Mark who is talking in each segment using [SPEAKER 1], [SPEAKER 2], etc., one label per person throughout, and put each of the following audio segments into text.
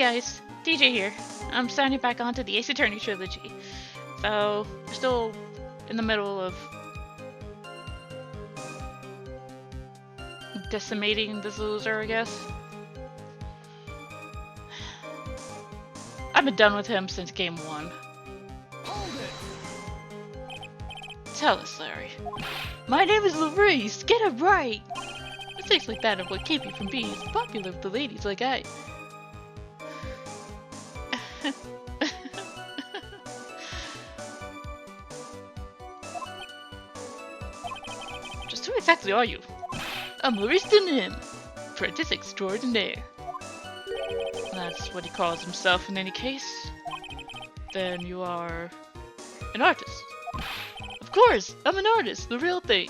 [SPEAKER 1] guys, DJ here. I'm signing back onto the Attorney Trilogy. So, we're still in the middle of decimating this loser, I guess. I've been done with him since game 1. Tell us, Larry. My name is Louise. Get it right! Mistakes like that are what keep you from being as popular with the ladies like I. Just who exactly are you? I'm Louise Denim, apprentice extraordinaire. That's what he calls himself in any case. Then you are an artist. Of course, I'm an artist, the real thing.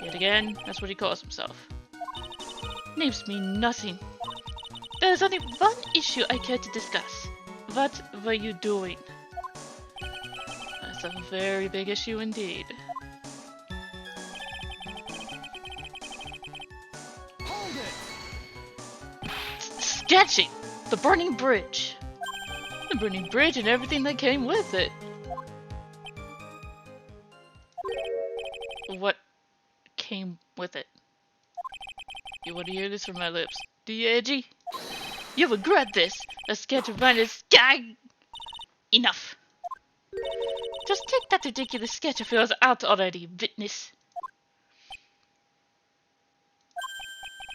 [SPEAKER 1] Yet again, that's what he calls himself. Names mean nothing. There's only one issue I care to discuss. What were you doing? That's a very big issue indeed. Sketching! The burning bridge! The burning bridge and everything that came with it. What came with it? You want to hear this from my lips? Do you, Edgy? You'll regret this! A sketch of mine is gag! Enough! Just take that ridiculous sketch of yours out already, witness.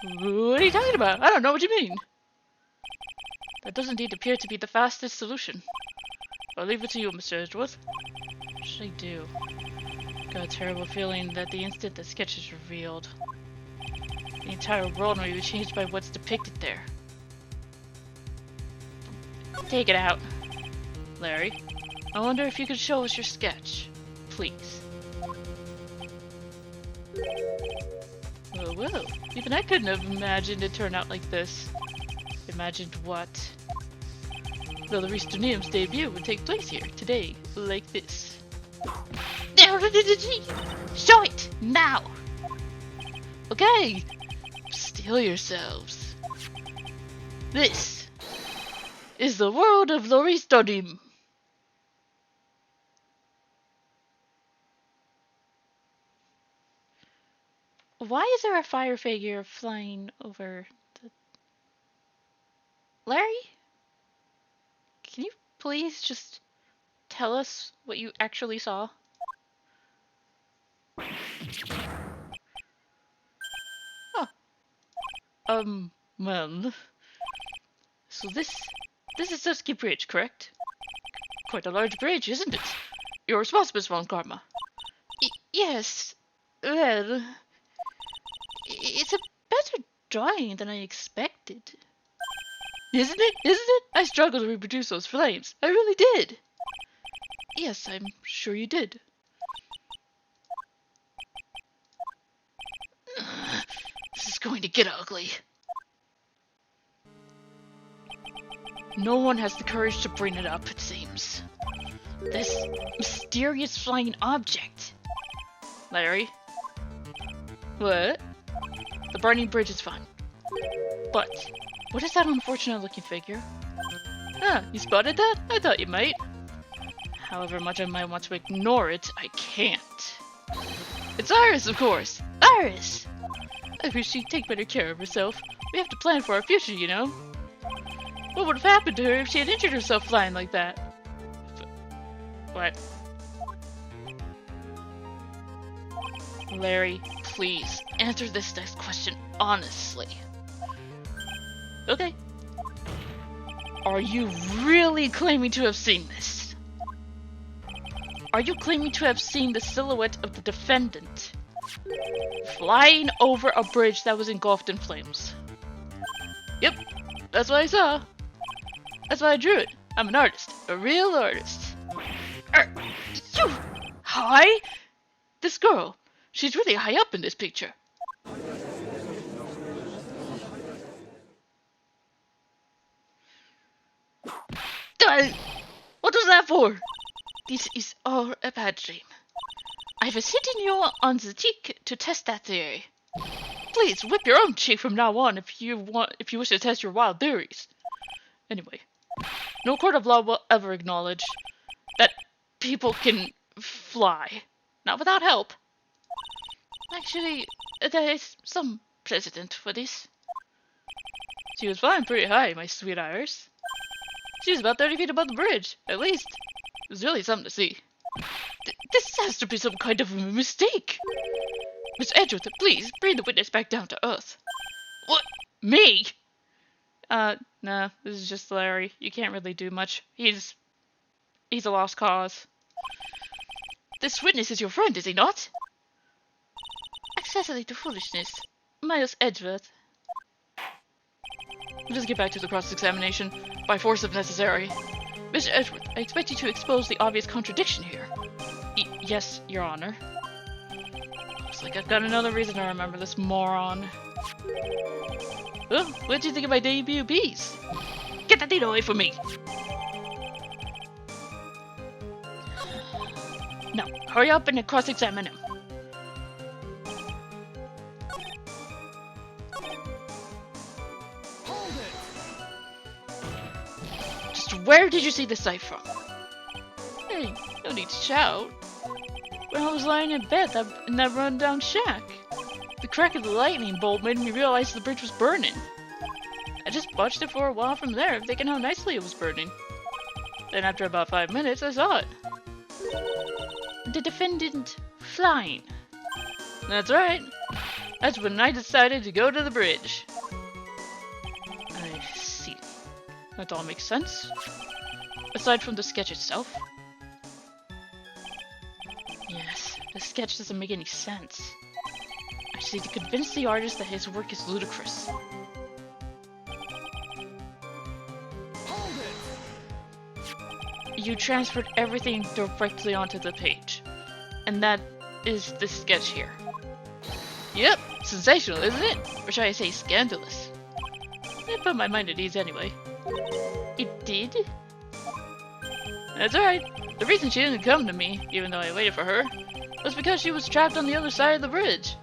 [SPEAKER 1] What are you talking about? I don't know what you mean. That does indeed appear to be the fastest solution. I'll leave it to you, Mr. Edgeworth. What should I do? Got a terrible feeling that the instant the sketch is revealed, the entire world may be changed by what's depicted there. Take it out. Larry, I wonder if you could show us your sketch. Please. Well, even I couldn't have imagined it turned out like this. Imagined what? Well, Louise Dunham's debut would take place here, today, like this. Show it! Now! Okay! Steel yourselves. This is the world of Louise Dunham. Why is there a fire figure flying over the... Larry? Can you please just tell us what you actually saw? Oh. Well... So this is Dusky Bridge, correct? Quite a large bridge, isn't it? You're responsible for Karma. Yes. Well... It's a better drawing than I expected. Isn't it? Isn't it? I struggled to reproduce those flames. I really did. Yes, I'm sure you did. This is going to get ugly. No one has the courage to bring it up, it seems. This mysterious flying object. Larry? What? The burning bridge is fine. But, what is that unfortunate looking figure? Ah, you spotted that? I thought you might. However much I might want to ignore it, I can't. It's Iris, of course! Iris! I wish she'd take better care of herself. We have to plan for our future, you know. What would have happened to her if she had injured herself flying like that? What? Larry, please, answer this next question honestly. Okay. Are you really claiming to have seen this? Are you claiming to have seen the silhouette of the defendant flying over a bridge that was engulfed in flames? Yep, that's what I saw. That's why I drew it. I'm an artist. A real artist. You! Hi? This girl. She's really high up in this picture. What was that for? This is all a bad dream. I was hitting you on the cheek to test that theory. Please whip your own cheek from now on if you wish to test your wild theories. Anyway, no court of law will ever acknowledge that people can fly. Not without help. Actually, there is some precedent for this. She was flying pretty high, my sweet Iris. She was about 30 feet above the bridge, at least. It was really something to see. This has to be some kind of a mistake. Miss Edgeworth, please, bring the witness back down to earth. What? Me? No, this is just Larry. You can't really do much. He's a lost cause. This witness is your friend, is he not? Accessory to foolishness. Miles Edgeworth. Let us get back to the cross-examination, by force if necessary. Mr. Edgeworth, I expect you to expose the obvious contradiction here. Yes, Your Honor. Looks like I've got another reason to remember this moron. Well, what did you think of my debut piece? Get that thing away from me! Now, hurry up and cross-examine him. Just where did you see the sight from? Hey, no need to shout. When I was lying in bed in that run-down shack, the crack of the lightning bolt made me realize the bridge was burning. I just watched it for a while from there, thinking how nicely it was burning. Then after about 5 minutes, I saw it. The defendant flying. That's right. That's when I decided to go to the bridge. I see. That all makes sense. Aside from the sketch itself. Yes, the sketch doesn't make any sense. I just need to convince the artist that his work is ludicrous. You transferred everything directly onto the page. And that is the sketch here. Yep, sensational, isn't it? Or should I say scandalous? It put my mind at ease anyway. It did? That's alright. The reason she didn't come to me, even though I waited for her, was because she was trapped on the other side of the bridge.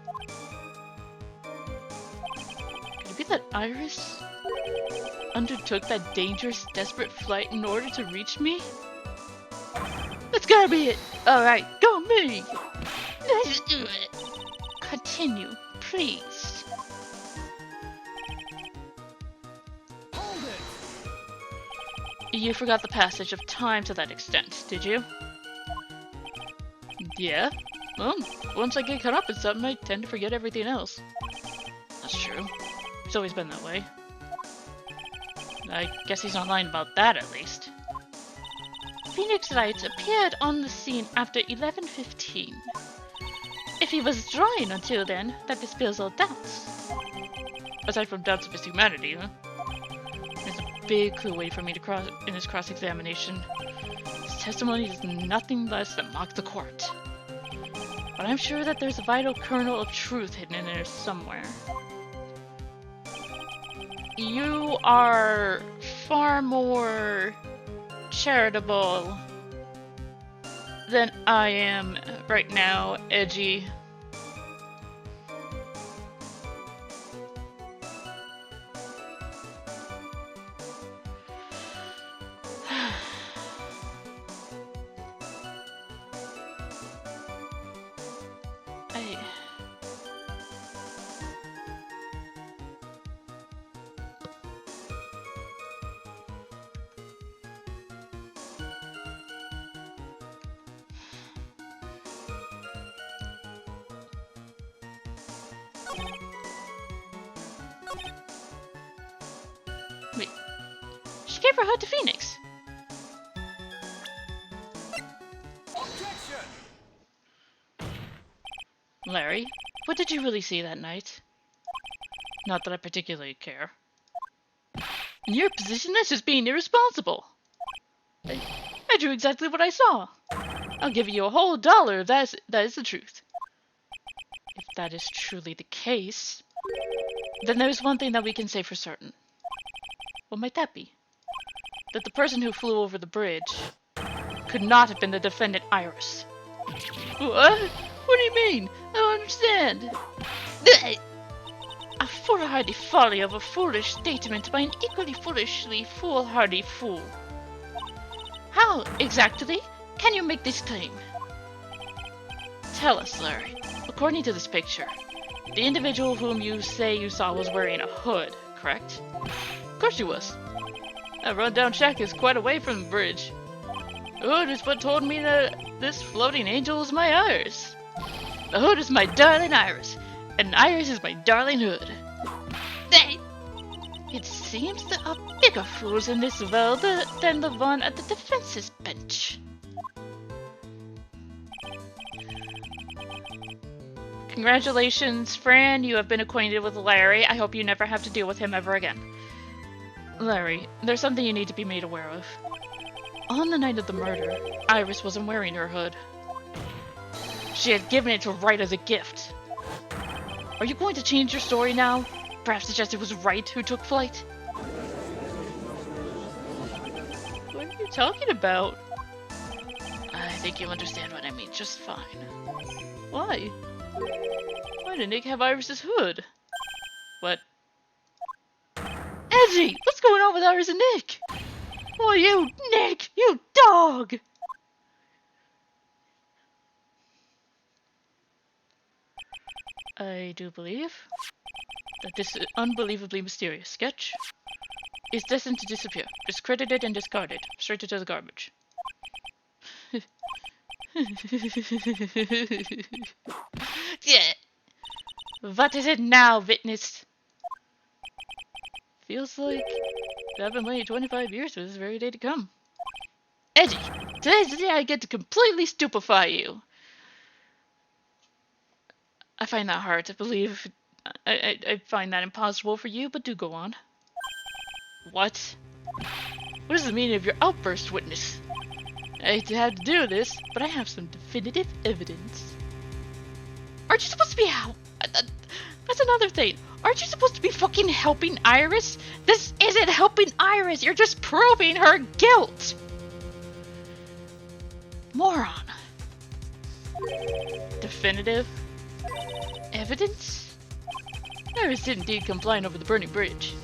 [SPEAKER 1] Could it be that Iris undertook that dangerous, desperate flight in order to reach me? That's gotta be it! Alright, go me! Let's do it! Continue, please.
[SPEAKER 2] Hold it!
[SPEAKER 1] You forgot the passage of time to that extent, did you? Yeah? Well, once I get caught up in something, I tend to forget everything else. That's true. It's always been that way. I guess he's not lying about that, at least. Phoenix Wright appeared on the scene after 11:15. If he was drawing until then, that dispels all doubts. Aside from doubts of his humanity, huh? There's a big clue waiting for me to in his cross-examination. His testimony is nothing less than mock the court. But I'm sure that there's a vital kernel of truth hidden in there somewhere. You are far more charitable than I am right now, Edgy. Wait, she gave her hug to Phoenix.
[SPEAKER 2] Objection!
[SPEAKER 1] Larry, what did you really see that night? Not that I particularly care. In your position, that's just being irresponsible. I drew exactly what I saw. I'll give you a whole $1 if that is the truth. If that is truly the case, then there's one thing that we can say for certain. What might that be? That the person who flew over the bridge could not have been the defendant Iris. What? What do you mean? I don't understand. A foolhardy folly of a foolish statement by an equally foolishly foolhardy fool. How, exactly, can you make this claim? Tell us, Larry. According to this picture, the individual whom you say you saw was wearing a hood, correct? Of course she was. That rundown shack is quite away from the bridge. The hood is what told me that this floating angel is my Iris. The hood is my darling Iris, and Iris is my darling hood. It seems there are bigger fools in this world than the one at the defense's bench. Congratulations, Fran, you have been acquainted with Larry. I hope you never have to deal with him ever again. Larry, there's something you need to be made aware of. On the night of the murder, Iris wasn't wearing her hood. She had given it to Wright as a gift. Are you going to change your story now? Perhaps suggest it was Wright who took flight? What are you talking about? I think you understand what I mean just fine. Why? Why did Nick have Iris's hood? What? Edgy! What's going on with Iris and Nick? Oh, you, Nick! You dog! I do believe that this unbelievably mysterious sketch is destined to disappear, discredited and discarded, straight into the garbage. Yeah. What is it now, witness? Feels like I've been waiting 25 years for this very day to come. Edgy, today's the day I get to completely stupefy you. I find that hard to believe. I find that impossible for you, but do go on. What? What does the meaning of your outburst, witness? I hate to have to do this, but I have some definitive evidence. Aren't you supposed to be that's another thing. Aren't you supposed to be fucking helping Iris? This isn't helping Iris. You're just proving her guilt. Moron. Definitive evidence? Iris did indeed come flying over the burning bridge.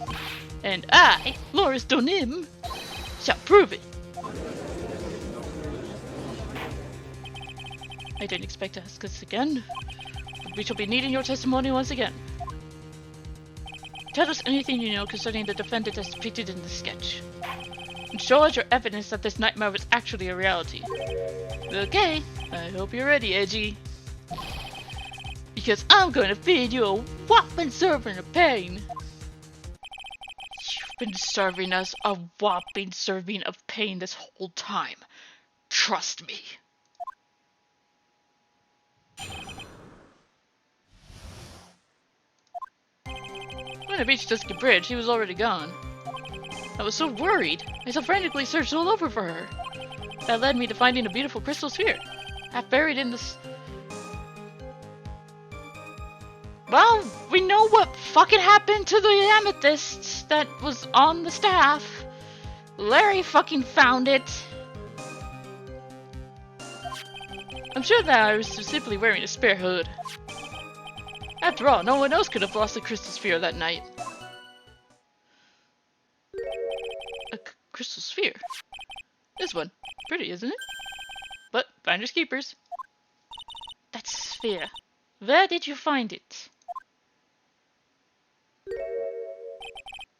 [SPEAKER 1] And I, Loris Donim, shall prove it. I didn't expect to ask this again. We shall be needing your testimony once again. Tell us anything you know concerning the defendant as depicted in the sketch. And show us your evidence that this nightmare was actually a reality. Okay, I hope you're ready, Edgy. Because I'm gonna feed you a whopping serving of pain. You've been serving us a whopping serving of pain this whole time. Trust me. When I reached Dusky Bridge, he was already gone. I was so worried, I so frantically searched all over for her. That led me to finding a beautiful crystal sphere, half buried in this... Well, we know what fucking happened to the amethyst that was on the staff. Larry fucking found it. I'm sure that I was simply wearing a spare hood. After all, no one else could have lost the crystal sphere that night. A crystal sphere? This one. Pretty, isn't it? But finders keepers. That sphere. Where did you find it?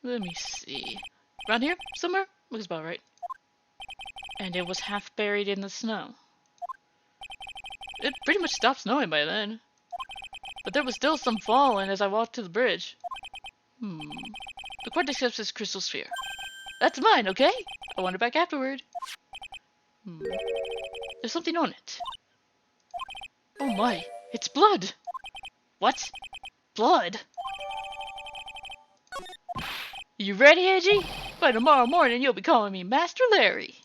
[SPEAKER 1] Let me see. Around here? Somewhere? Looks about right. And it was half buried in the snow. It pretty much stopped snowing by then. But there was still some falling as I walked to the bridge. The court accepts this crystal sphere. That's mine, okay? I want it back afterward. There's something on it. Oh my, it's blood! What? Blood? You ready, Edgy? By tomorrow morning you'll be calling me Master Larry.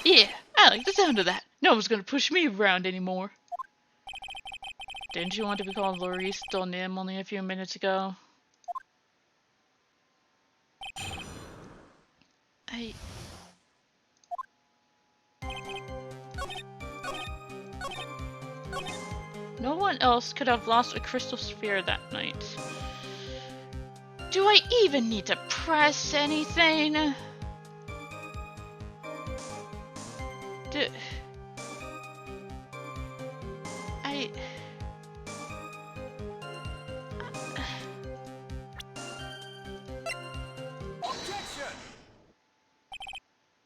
[SPEAKER 1] Yeah, I like the sound of that. No one's gonna push me around anymore. Didn't you want to be called Loris Donim only a few minutes ago? No one else could have lost a crystal sphere that night. Do I even need to press anything?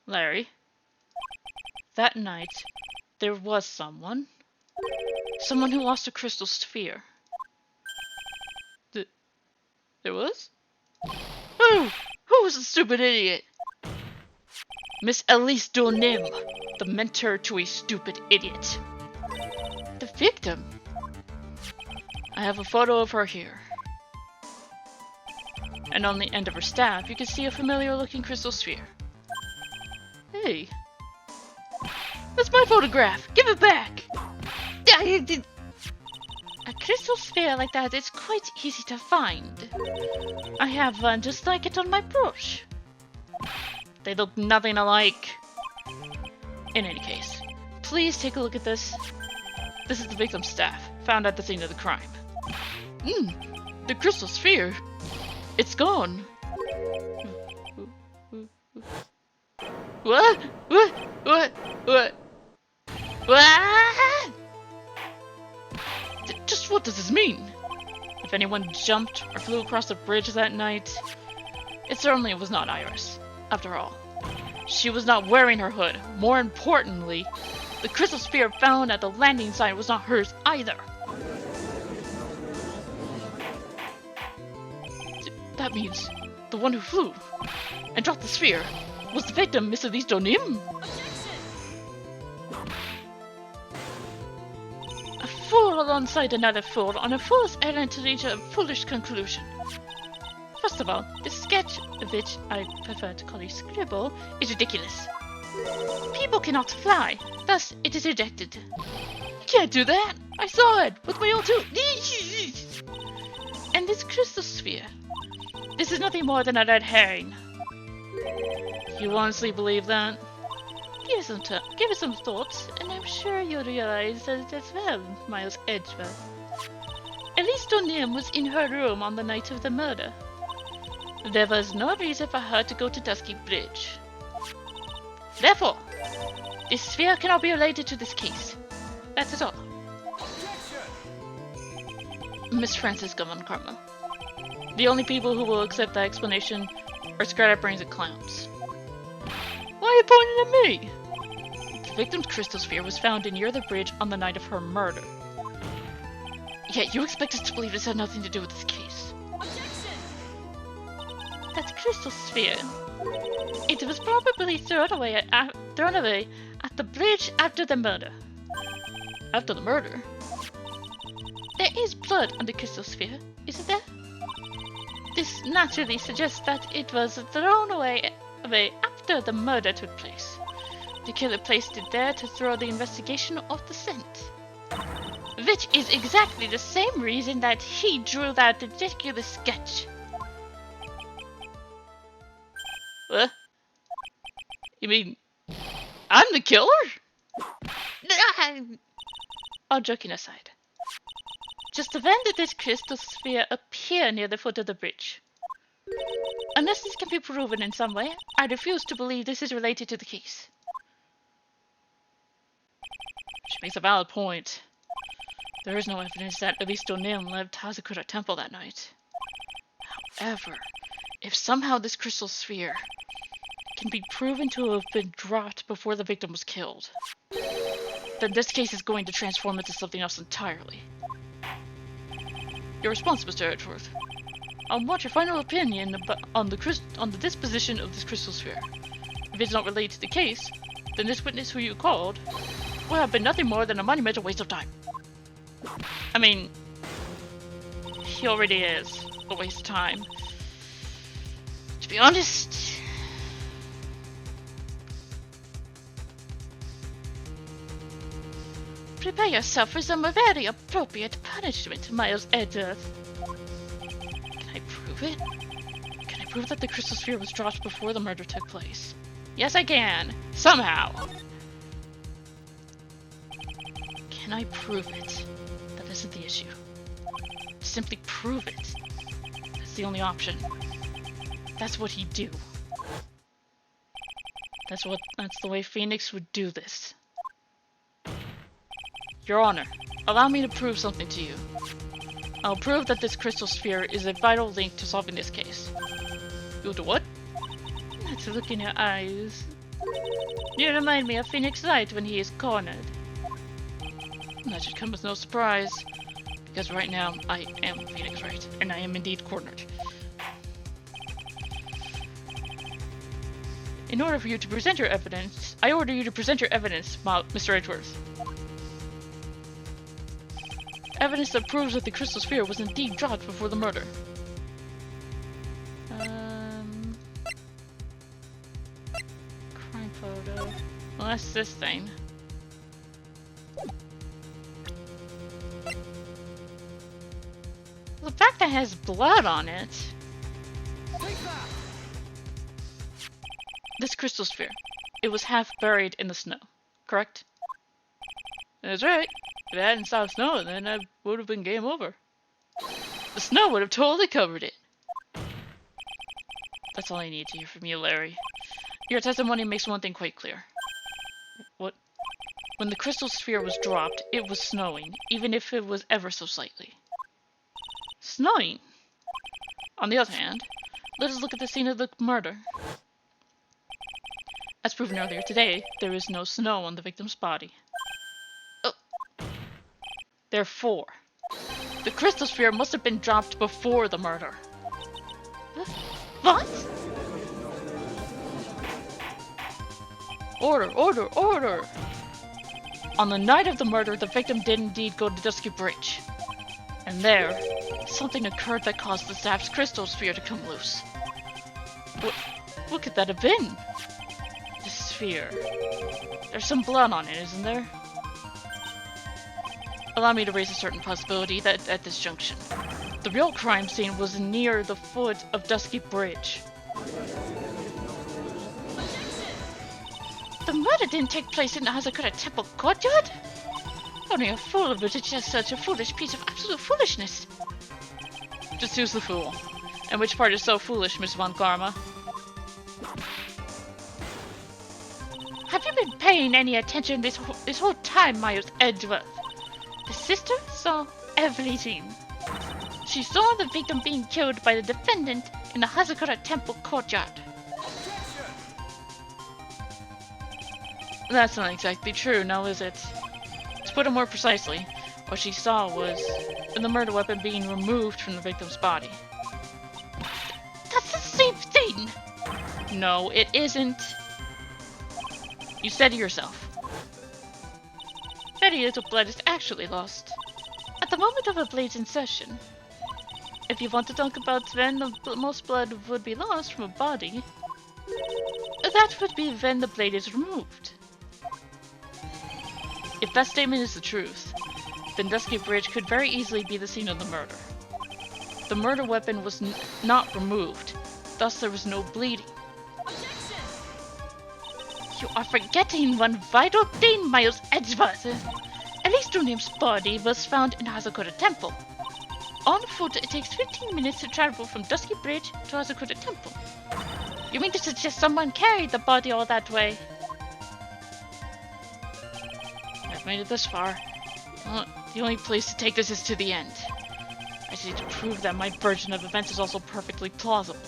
[SPEAKER 1] Larry, that night, there was someone who lost a crystal sphere. There was? Who was the stupid idiot? Miss Elise Donim, the mentor to a stupid idiot. The victim? I have a photo of her here. And on the end of her staff, you can see a familiar-looking crystal sphere. Hey. That's my photograph! Give it back! A crystal sphere like that is quite easy to find. I have one just like it on my brush. They look nothing alike. In any case, please take a look at this. This is the victim's staff, found at the scene of the crime. The crystal sphere. It's gone. What? What? Just what does this mean? If anyone jumped or flew across the bridge that night, it certainly was not Iris. After all, she was not wearing her hood. More importantly, the crystal sphere found at the landing site was not hers either. That means the one who flew and dropped the sphere was the victim, Miss Elise Donim. A fool alongside another fool on a fool's errand to reach a foolish conclusion. First of all, this sketch, which I prefer to call a scribble, is ridiculous. People cannot fly, thus it is rejected. You can't do that! I saw it with my own two. And this crystal sphere. This is nothing more than a red herring. You honestly believe that? Give it some thought, and I'm sure you'll realize that as well, Miles Edgeworth. Elise Donim was in her room on the night of the murder. There was no reason for her to go to Dusky Bridge. Therefore, this sphere cannot be related to this case. That is all. Miss Francisca Von Karma. The only people who will accept that explanation are scatterbrains and clowns. Why are you pointing at me? The victim's crystal sphere was found near the bridge on the night of her murder. Yet you expect us to believe this had nothing to do with this case. That crystal sphere. It was probably thrown away at the bridge after the murder. After the murder? There is blood on the crystal sphere, isn't there? This naturally suggests that it was thrown away after the murder took place. The killer placed it there to throw the investigation off the scent. Which is exactly the same reason that he drew that ridiculous sketch. What? You mean, I'm the killer? All joking aside. Just when did this crystal sphere appear near the foot of the bridge? Unless this can be proven in some way, I refuse to believe this is related to the case. She makes a valid point. There is no evidence that Elise Donim left Hazakura Temple that night. However, if somehow this crystal sphere can be proven to have been dropped before the victim was killed, then this case is going to transform into something else entirely. Your response, Mr. Edgeworth. I want your final opinion on the disposition of this crystal sphere. If it's not related to the case, then this witness who you called will have been nothing more than a monumental waste of time. I mean, he already is a waste of time. To be honest, prepare yourself for some very appropriate punishment, Miles Edgeworth. Can I prove it? Can I prove that the crystal sphere was dropped before the murder took place? Yes, I can. Somehow. Can I prove it? That isn't the issue. Simply prove it. That's the only option. That's what he'd do. That's the way Phoenix would do this. Your Honor, allow me to prove something to you. I'll prove that this crystal sphere is a vital link to solving this case. You'll do what? That's a look in your eyes. You remind me of Phoenix Wright when he is cornered. That should come as no surprise, because right now I am Phoenix Wright, and I am indeed cornered. In order for you to present your evidence, I order you to present your evidence, Mr. Edgeworth. Evidence that proves that the crystal sphere was indeed dropped before the murder. Crime photo. Well, that's this thing. The fact that it has blood on it. This crystal sphere. It was half buried in the snow, correct? That's right. If it hadn't stopped snowing, then it would have been game over. The snow would have totally covered it. That's all I need to hear from you, Larry. Your testimony makes one thing quite clear. What? When the crystal sphere was dropped, it was snowing, even if it was ever so slightly. Snowing? On the other hand, let us look at the scene of the murder. As proven earlier today, there is no snow on the victim's body. Therefore, the crystal sphere must have been dropped before the murder. What? Order, order, order! On the night of the murder, the victim did indeed go to Dusky Bridge. And there, something occurred that caused the sap's crystal sphere to come loose. What could that have been? The sphere. There's some blood on it, isn't there? Allow me to raise a certain possibility that at this junction, the real crime scene was near the foot of Dusky Bridge. The murder didn't take place in the Hazakura Temple courtyard? Only a fool would suggest such a foolish piece of absolute foolishness. Just who's the fool? And which part is so foolish, Miss Von Karma? Have you been paying any attention this whole time, Miles Edgeworth? The sister saw everything. She saw the victim being killed by the defendant in the Hazakura Temple courtyard. That's not exactly true, now is it? To put it more precisely, what she saw was the murder weapon being removed from the victim's body. That's the same thing! No, it isn't. You said it yourself. Very little blood is actually lost at the moment of a blade's insertion. If you want to talk about when the most blood would be lost from a body, that would be when the blade is removed. If that statement is the truth, then Dusky Bridge could very easily be the scene of the murder. The murder weapon was not removed, thus there was no bleeding. You are forgetting one vital thing, Miles Edgeworth. At least Unium's body was found in Hazakura Temple. On foot, it takes 15 minutes to travel from Dusky Bridge to Hazakura Temple. You mean to suggest someone carried the body all that way? I've made it this far. The only place to take this is to the end. I just need to prove that my version of events is also perfectly plausible.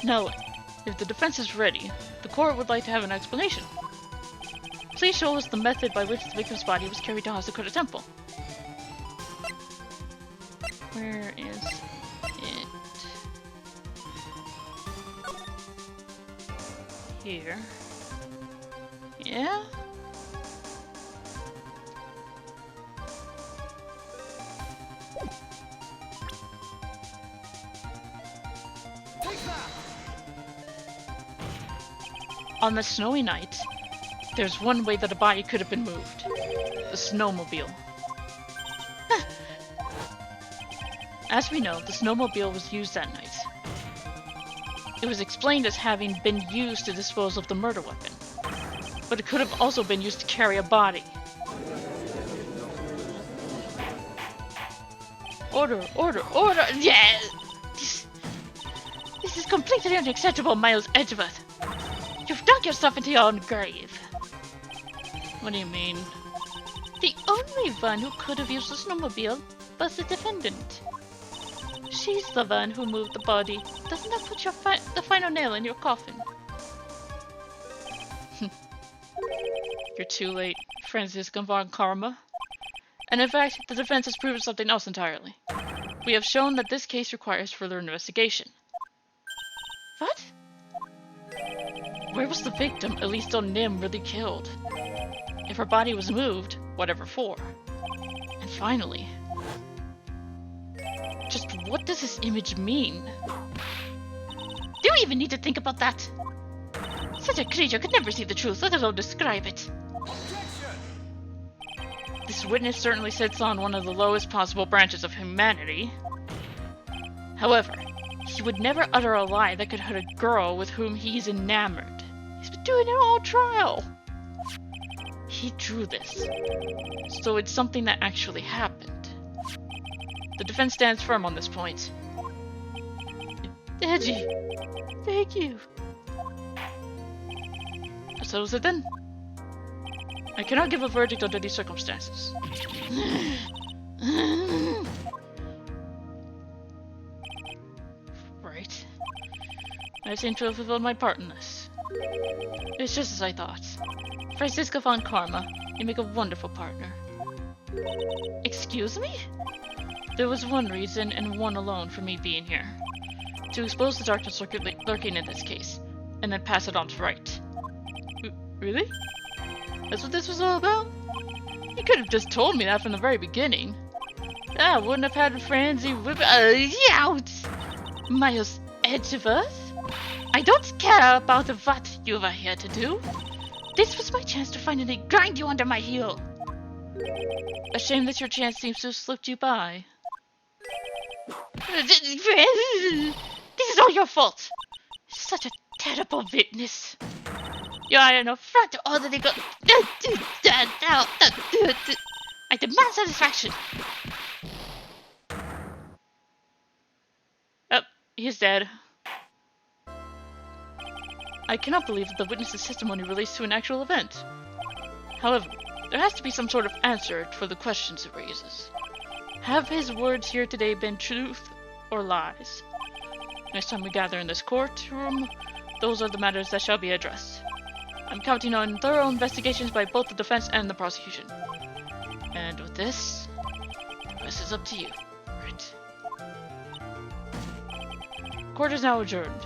[SPEAKER 1] No. If the defense is ready, the court would like to have an explanation. Please show us the method by which the victim's body was carried to Hazakura Temple. Where is it? Here. Yeah? On the snowy night, there's one way that a body could have been moved. The snowmobile. As we know, the snowmobile was used that night. It was explained as having been used to dispose of the murder weapon, but it could have also been used to carry a body. Order, order, order! Yeah! This is completely unacceptable, Miles Edgeworth. You've dug yourself into your own grave. What do you mean? The only one who could have used the snowmobile was the defendant. She's the one who moved the body. Doesn't that put the final nail in your coffin? You're too late, Franziska von Karma. And in fact, the defense has proven something else entirely. We have shown that this case requires further investigation. What? Where was the victim, Elise Nim, really killed? If her body was moved, whatever for? And finally, just what does this image mean? Do you even need to think about that? Such a creature could never see the truth, let alone describe it. This witness certainly sits on one of the lowest possible branches of humanity. However, he would never utter a lie that could hurt a girl with whom he's enamored. He's been doing it all trial. He drew this, so it's something that actually happened. The defense stands firm on this point. Edgy, thank you. That settles it then. I cannot give a verdict under these circumstances. Right. I seem to have fulfilled my part in this. It's just as I thought. Franziska von Karma, you make a wonderful partner. Excuse me? There was one reason, and one alone, for me being here. To expose the darkness lurking in this case, and then pass it on to Wright. Really? That's what this was all about? You could have just told me that from the very beginning. I wouldn't have had a frenzy whip. Miles Edgeworth? I don't care about what you were here to do. This was my chance to finally grind you under my heel. A shame that your chance seems to have slipped you by. This is all your fault. Such a terrible witness. You are an affront to all the legal. I demand satisfaction. Oh, he's dead. I cannot believe that the witness's testimony relates to an actual event. However, there has to be some sort of answer for the questions it raises. Have his words here today been truth or lies? Next time we gather in this courtroom, those are the matters that shall be addressed. I'm counting on thorough investigations by both the defense and the prosecution. And with this, the rest is up to you. Right. Court is now adjourned.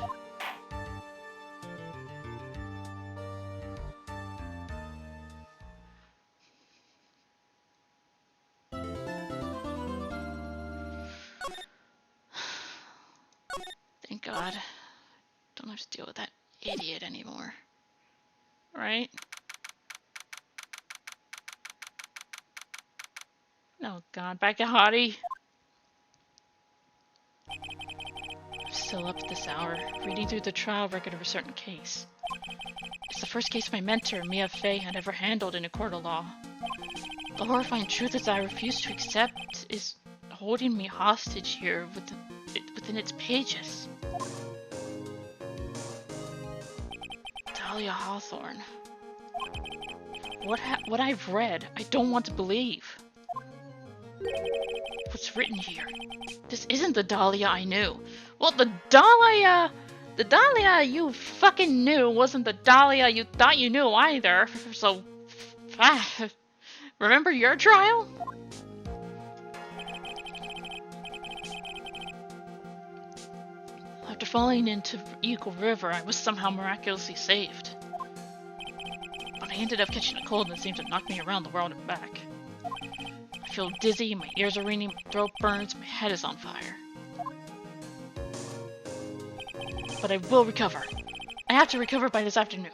[SPEAKER 1] Thank God. Don't have to deal with that idiot anymore. Right? Oh God, back to Hottie. I'm still up at this hour, reading through the trial record of a certain case. It's the first case my mentor, Mia Fey, had ever handled in a court of law. The horrifying truth is that I refuse to accept is holding me hostage here within its pages. Dahlia Hawthorne. What I've read, I don't want to believe. What's written here? This isn't the Dahlia I knew. Well, the Dahlia you fucking knew wasn't the Dahlia you thought you knew either. So, remember your trial? After falling into Eagle River, I was somehow miraculously saved. But I ended up catching a cold that seemed to knock me around the world and back. I feel dizzy, my ears are ringing, my throat burns, my head is on fire. But I will recover. I have to recover by this afternoon.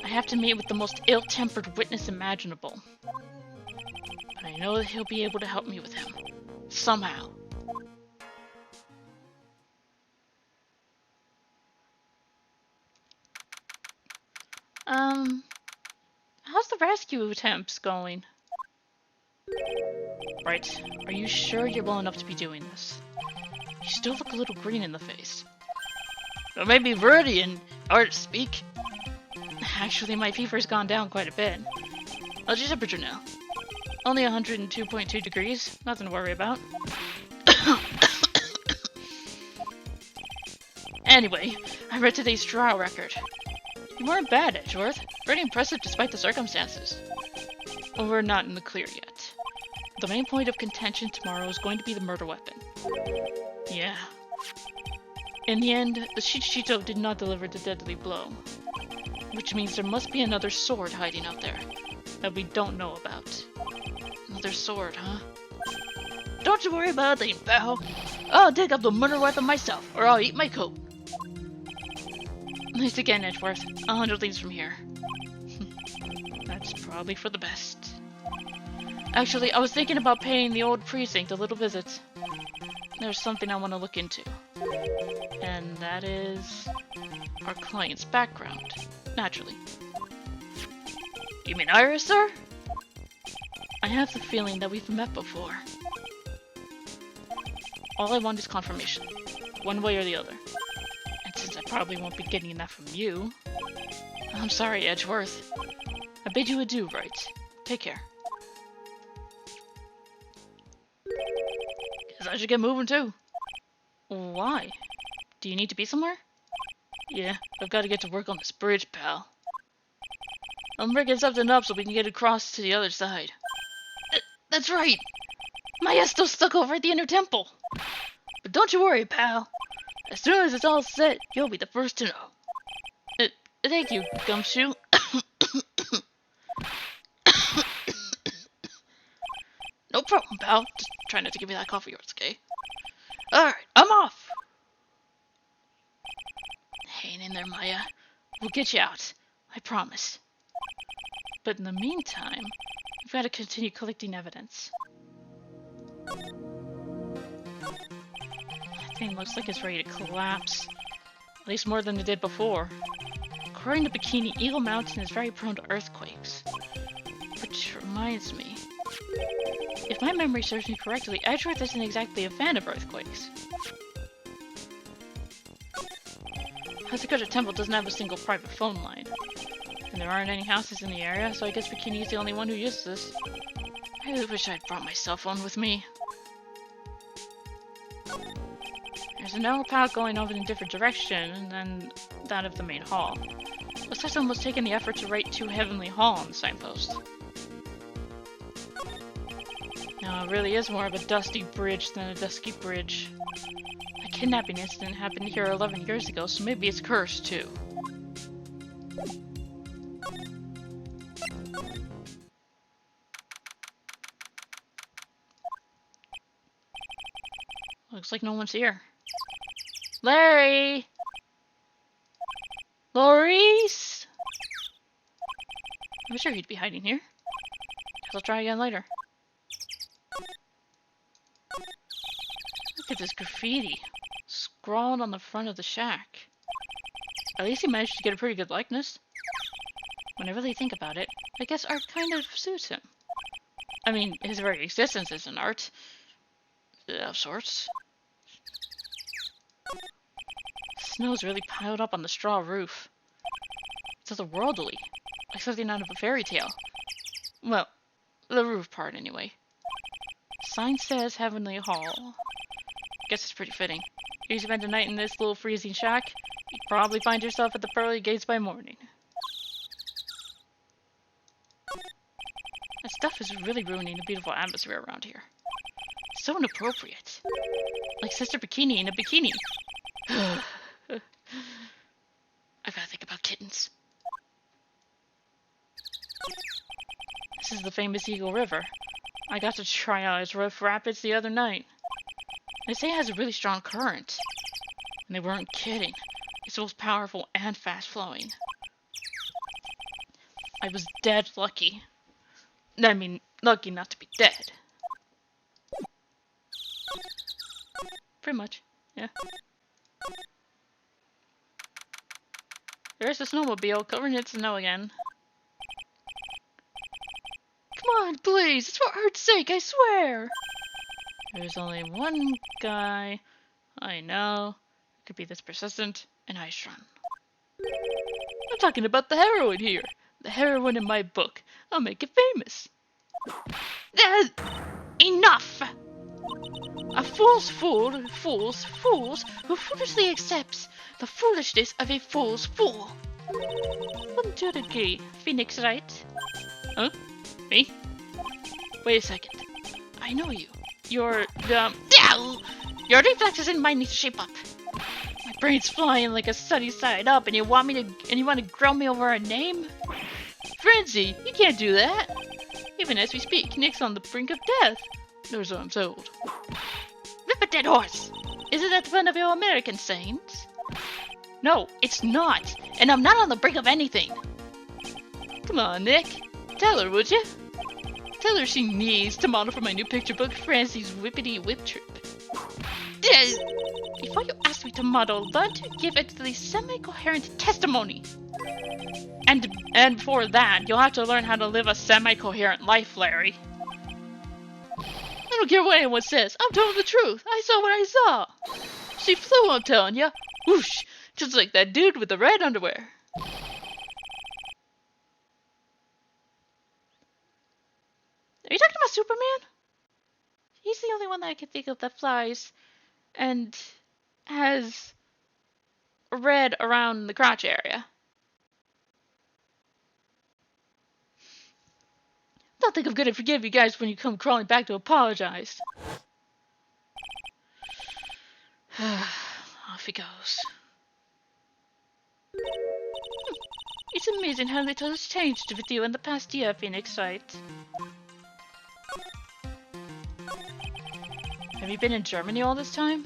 [SPEAKER 1] I have to meet with the most ill-tempered witness imaginable. But I know that he'll be able to help me with him. Somehow. How's the rescue attempts going? Right. Are you sure you're well enough to be doing this? You still look a little green in the face. It may be Viridian, or to speak. Actually, my fever's gone down quite a bit. How's your temperature now? Only 102.2 degrees. Nothing to worry about. Anyway, I read today's trial record. You weren't bad, Edgeworth. Pretty impressive despite the circumstances. Well, we're not in the clear yet. The main point of contention tomorrow is going to be the murder weapon. Yeah. In the end, the Shichito did not deliver the deadly blow. Which means there must be another sword hiding out there that we don't know about. Another sword, huh? Don't you worry about it, pal. I'll dig up the murder weapon myself, or I'll eat my coat. Thanks again, Edgeworth. I'll handle things from here. That's probably for the best. Actually, I was thinking about paying the old precinct a little visit. There's something I want to look into. And that is our client's background. Naturally. You mean Iris, sir? I have the feeling that we've met before. All I want is confirmation. One way or the other. And since I probably won't be getting that from you... I'm sorry, Edgeworth. I bid you adieu, Wright. Take care. Guess I should get moving too. Why? Do you need to be somewhere? Yeah, I've got to get to work on this bridge, pal. I'm breaking something up so we can get across to the other side. That's right! Maya's still stuck over at the inner temple! But don't you worry, pal. As soon as it's all set, you'll be the first to know. Thank you, Gumshoe. No problem, pal. Just try not to give me that cough of yours, okay? Alright, I'm off! Hang in there, Maya. We'll get you out. I promise. But in the meantime, we've got to continue collecting evidence. That thing looks like it's ready to collapse. At least more than it did before. According to Bikini, Eagle Mountain is very prone to earthquakes. Which reminds me... If my memory serves me correctly, Edgeworth isn't exactly a fan of earthquakes. Hasakura Temple doesn't have a single private phone line. And there aren't any houses in the area, so I guess Bikini is the only one who uses this. I really wish I'd brought my cell phone with me. There's a narrow path going off in a different direction than that of the main hall. Looks like someone was taking the effort to write to Heavenly Hall on the signpost. Now, it really is more of a dusty bridge than a dusky bridge. A kidnapping incident happened here 11 years ago, so maybe it's cursed too. Looks like no one's here. Larry! Maurice! I'm sure he'd be hiding here. Guess I'll try again later. Look at this graffiti. Scrawled on the front of the shack. At least he managed to get a pretty good likeness. When I really think about it, I guess art kind of suits him. I mean, his very existence is an art. Of sorts. Snow's really piled up on the straw roof. It's otherworldly. Like something out of a fairy tale. Well, the roof part anyway. Sign says Heavenly Hall. Guess it's pretty fitting. If you spend a night in this little freezing shack, you'd probably find yourself at the pearly gates by morning. That stuff is really ruining the beautiful atmosphere around here. So inappropriate. Like Sister Bikini in a bikini. I've got to think about kittens. This is the famous Eagle River. I got to try out its rough rapids the other night. They say it has a really strong current. And they weren't kidding. It's both powerful and fast-flowing. I was dead lucky. I mean, lucky not to be dead. Pretty much, yeah. There's the snowmobile covering its snow again. Come on, please. It's for Earth's sake, I swear. There's only one guy I know who could be this persistent, and I run. I'm talking about the heroine here. The heroine in my book. I'll make it famous. Enough! A fool's fool, fools who foolishly accepts the foolishness of a fool's fool. Wouldn't you agree, Phoenix Wright? Huh? Me? Wait a second. I know you. Your reflexes in mine need to shape up. My brain's flying like a sunny side up, and you want to grill me over a name? Frenzy, you can't do that. Even as we speak, Nick's on the brink of death. Or so I'm told. Rip a dead horse! Isn't that one of your American sayings? No, it's not. And I'm not on the brink of anything. Come on, Nick. Tell her, would you? Tell her she needs to model for my new picture book, Francie's Whippity Whip Trip. Before you ask me to model, learn to give at least semi-coherent testimony. And for that, you'll have to learn how to live a semi-coherent life, Larry. I don't care what anyone says. I'm telling the truth. I saw what I saw. She flew, I'm telling ya. Whoosh! Just like that dude with the red underwear. Are you talking about Superman? He's the only one that I can think of that flies and has red around the crotch area. Don't think I'm gonna forgive you guys when you come crawling back to apologize. Off he goes. It's amazing how little has changed with you in the past year, Phoenix Wright. Have you been in Germany all this time?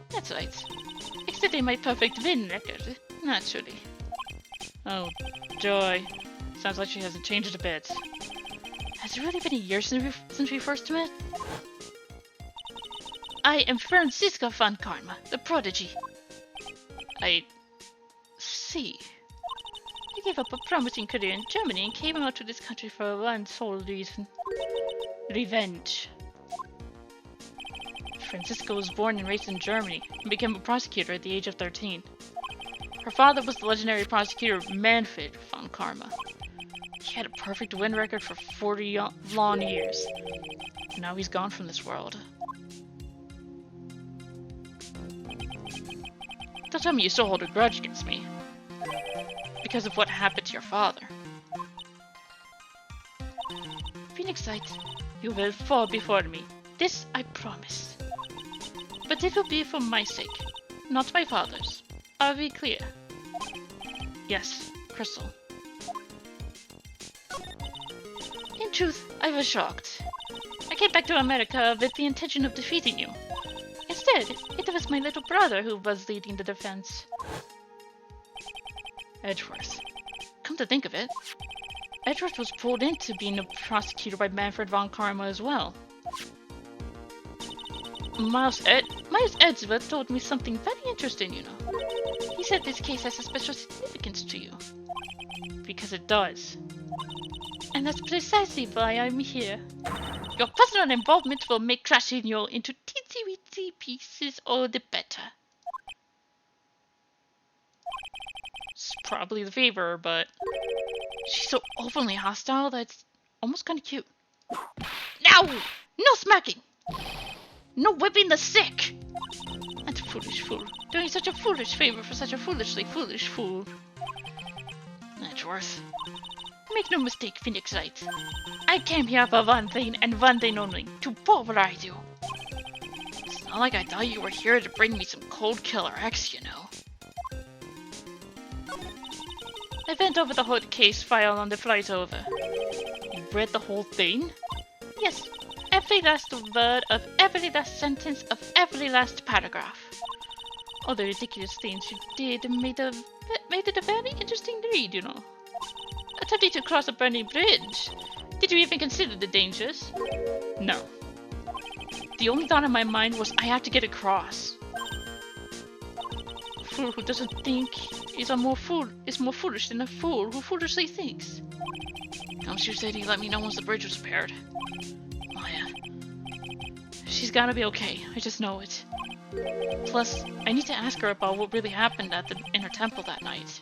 [SPEAKER 1] That's right. Except my perfect win record, naturally. Oh, joy. Sounds like she hasn't changed a bit. Has it really been a year since we first met? I am Francisca von Karma, the prodigy. I see. I gave up a promising career in Germany and came out to this country for one sole reason. Revenge. Francisca was born and raised in Germany and became a prosecutor at the age of 13. Her father was the legendary prosecutor Manfred von Karma. He had a perfect win record for 40 long years. And now he's gone from this world. Don't tell me you still hold a grudge against me. Because of what happened to your father. Phoenix Wright, you will fall before me. This I promise. But it will be for my sake, not my father's. Are we clear? Yes, Crystal. In truth, I was shocked. I came back to America with the intention of defeating you. Instead, it was my little brother who was leading the defense. Edgeworth. Come to think of it, Edgeworth was pulled into being a prosecutor by Manfred von Karma as well. Miles Edgeworth told me something very interesting, you know. He said this case has a special significance to you. Because it does. And that's precisely why I'm here. Your personal involvement will make crashing you into teensy-weensy pieces all the better. It's probably the favor, but she's so openly hostile that it's almost kind of cute. Now! No smacking! No whipping the sick! That foolish fool. Doing such a foolish favor for such a foolishly foolish fool. Edgeworth. Make no mistake, Phoenix Wright. I came here for one thing and one thing only. To pulverize you. It's not like I thought you were here to bring me some cold killer X, you know. I went over the whole case file on the flight over. You read the whole thing? Yes. Every last word of every last sentence of every last paragraph. All the ridiculous things you did made it a very interesting read, you know. Attempting to cross a burning bridge. Did you even consider the dangers? No. The only thought in my mind was I have to get across. A fool who doesn't think is more foolish than a fool who foolishly thinks. Gumshoe said he'd let me know once the bridge was repaired. Maya. She's gotta be okay, I just know it. Plus, I need to ask her about what really happened at the inner temple that night.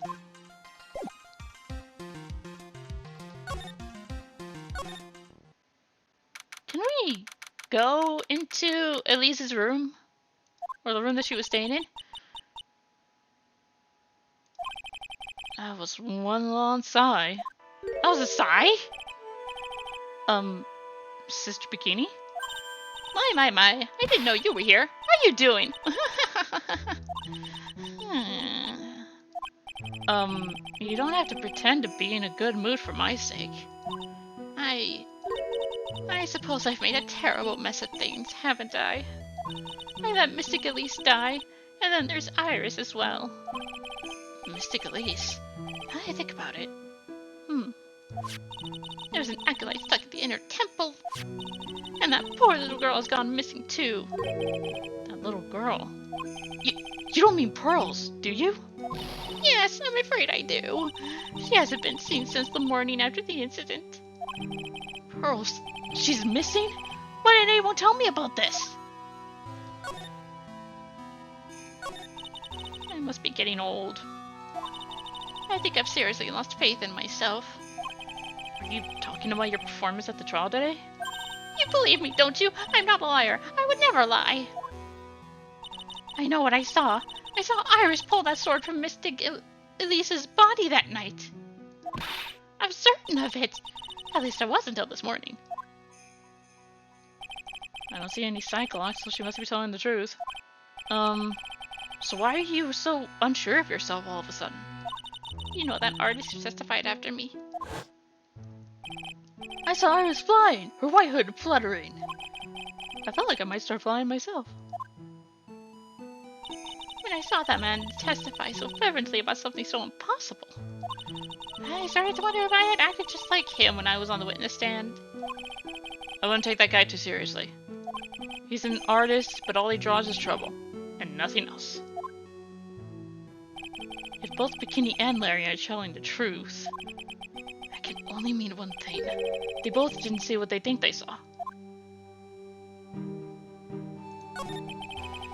[SPEAKER 1] Can we go into Elise's room? Or the room that she was staying in? That was one long sigh. That was a sigh? Sister Bikini? My, I didn't know you were here. How you doing? You don't have to pretend to be in a good mood for my sake. I suppose I've made a terrible mess of things, haven't I? I let Mystic Elise die, and then there's Iris as well. Mystic Elise? Now that I think about it. There's an acolyte stuck at the inner temple. And that poor little girl has gone missing too. That little girl? You don't mean Pearls, do you? Yes, I'm afraid I do. She hasn't been seen since the morning after the incident. Pearls? She's missing? Why didn't anyone tell me about this? I must be getting old. I think I've seriously lost faith in myself. Are you talking about your performance at the trial today? You believe me, don't you? I'm not a liar. I would never lie. I know what I saw. I saw Iris pull that sword from Mystic Elise's body that night. I'm certain of it. At least I was until this morning. I don't see any Cyclops, so she must be telling the truth. So why are you so unsure of yourself all of a sudden? You know that artist who testified after me. I saw Iris flying, her white hood fluttering. I felt like I might start flying myself. When I saw that man testify so fervently about something so impossible, I started to wonder if I had acted just like him when I was on the witness stand. I wouldn't take that guy too seriously. He's an artist, but all he draws is trouble, and nothing else. If both Bikini and Larry are telling the truth, that can only mean one thing. They both didn't see what they think they saw.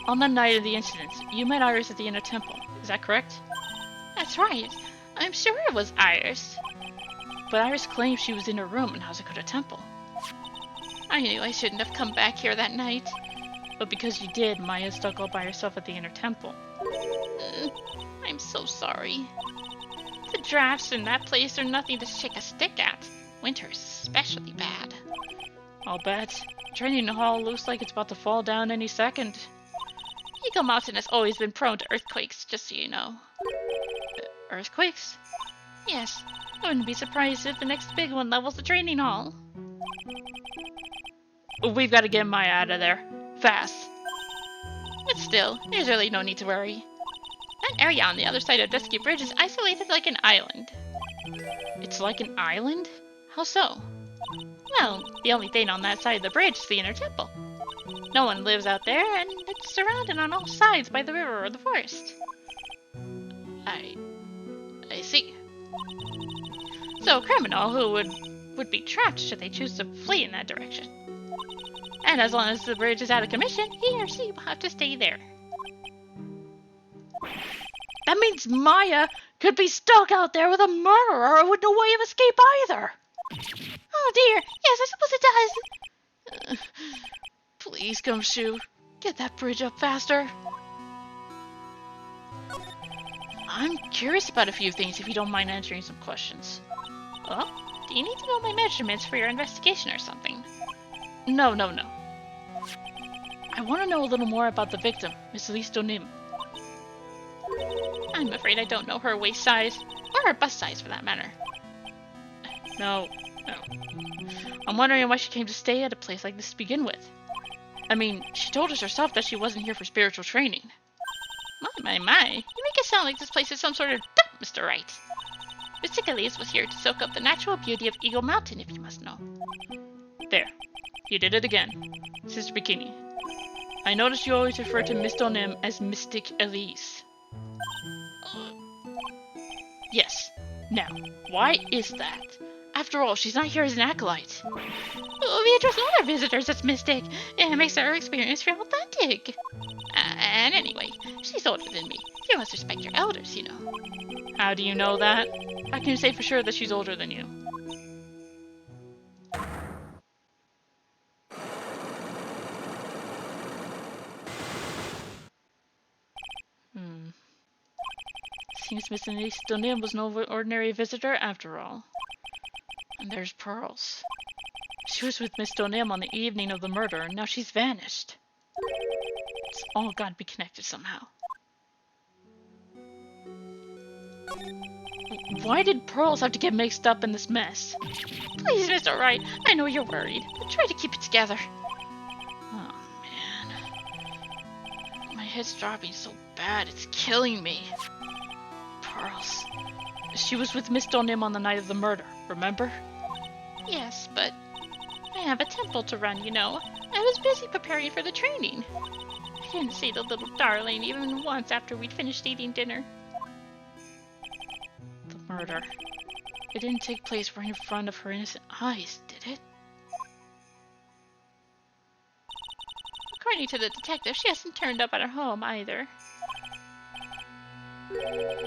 [SPEAKER 1] On the night of the incident, you met Iris at the inner temple. Is that correct? That's right. I'm sure it was Iris. But Iris claims she was in her room in Hazakura Temple. I knew I shouldn't have come back here that night. But because you did, Maya stuck all by herself at the inner temple. I'm so sorry. The drafts in that place are nothing to shake a stick at. Winter's especially bad. I'll bet. Training hall looks like it's about to fall down any second. Eagle Mountain has always been prone to earthquakes, just so you know. Earthquakes? Yes. I wouldn't be surprised if the next big one levels the training hall. We've got to get Maya out of there. Fast. But still, there's really no need to worry. That area on the other side of Dusky Bridge is isolated like an island. It's like an island? How so? Well, the only thing on that side of the bridge is the inner temple. No one lives out there, and it's surrounded on all sides by the river or the forest. I see. So a criminal who would be trapped should they choose to flee in that direction. And as long as the bridge is out of commission, he or she will have to stay there. That means Maya could be stuck out there with a murderer with no way of escape either. Oh dear, yes, I suppose it does. Please, Gumshoe, get that bridge up faster. I'm curious about a few things if you don't mind answering some questions. Oh, do you need to know my measurements for your investigation or something? No. I want to know a little more about the victim, Miss Elise Donim. I'm afraid I don't know her waist size, or her bust size for that matter. No. I'm wondering why she came to stay at a place like this to begin with. I mean, she told us herself that she wasn't here for spiritual training. My. You make it sound like this place is some sort of dump, Mr. Wright. Mystic Elise was here to soak up the natural beauty of Eagle Mountain, if you must know. There. You did it again. Sister Bikini. I noticed you always refer to Miss Donim as Mystic Elise. Yes. Now, why is that? After all, she's not here as an acolyte. We address other visitors as Mystic. It makes our experience feel authentic. And anyway, she's older than me. You must respect your elders, you know. How do you know that? How can you say for sure that she's older than you? Seems Miss Stonim was no ordinary visitor after all. And there's Pearls. She was with Miss Stonim on the evening of the murder, and now she's vanished. It's all got to be connected somehow. Why did Pearls have to get mixed up in this mess? Please, Mr. Wright, I know you're worried, but try to keep it together. Oh, man. My head's dropping so bad, it's killing me. Pearls. She was with Miss Stonim on the night of the murder, remember? Yes, but I have a temple to run, you know. I was busy preparing for the training. I didn't see the little darling even once after we'd finished eating dinner. The murder. It didn't take place right in front of her innocent eyes, did it? According to the detective, she hasn't turned up at her home either.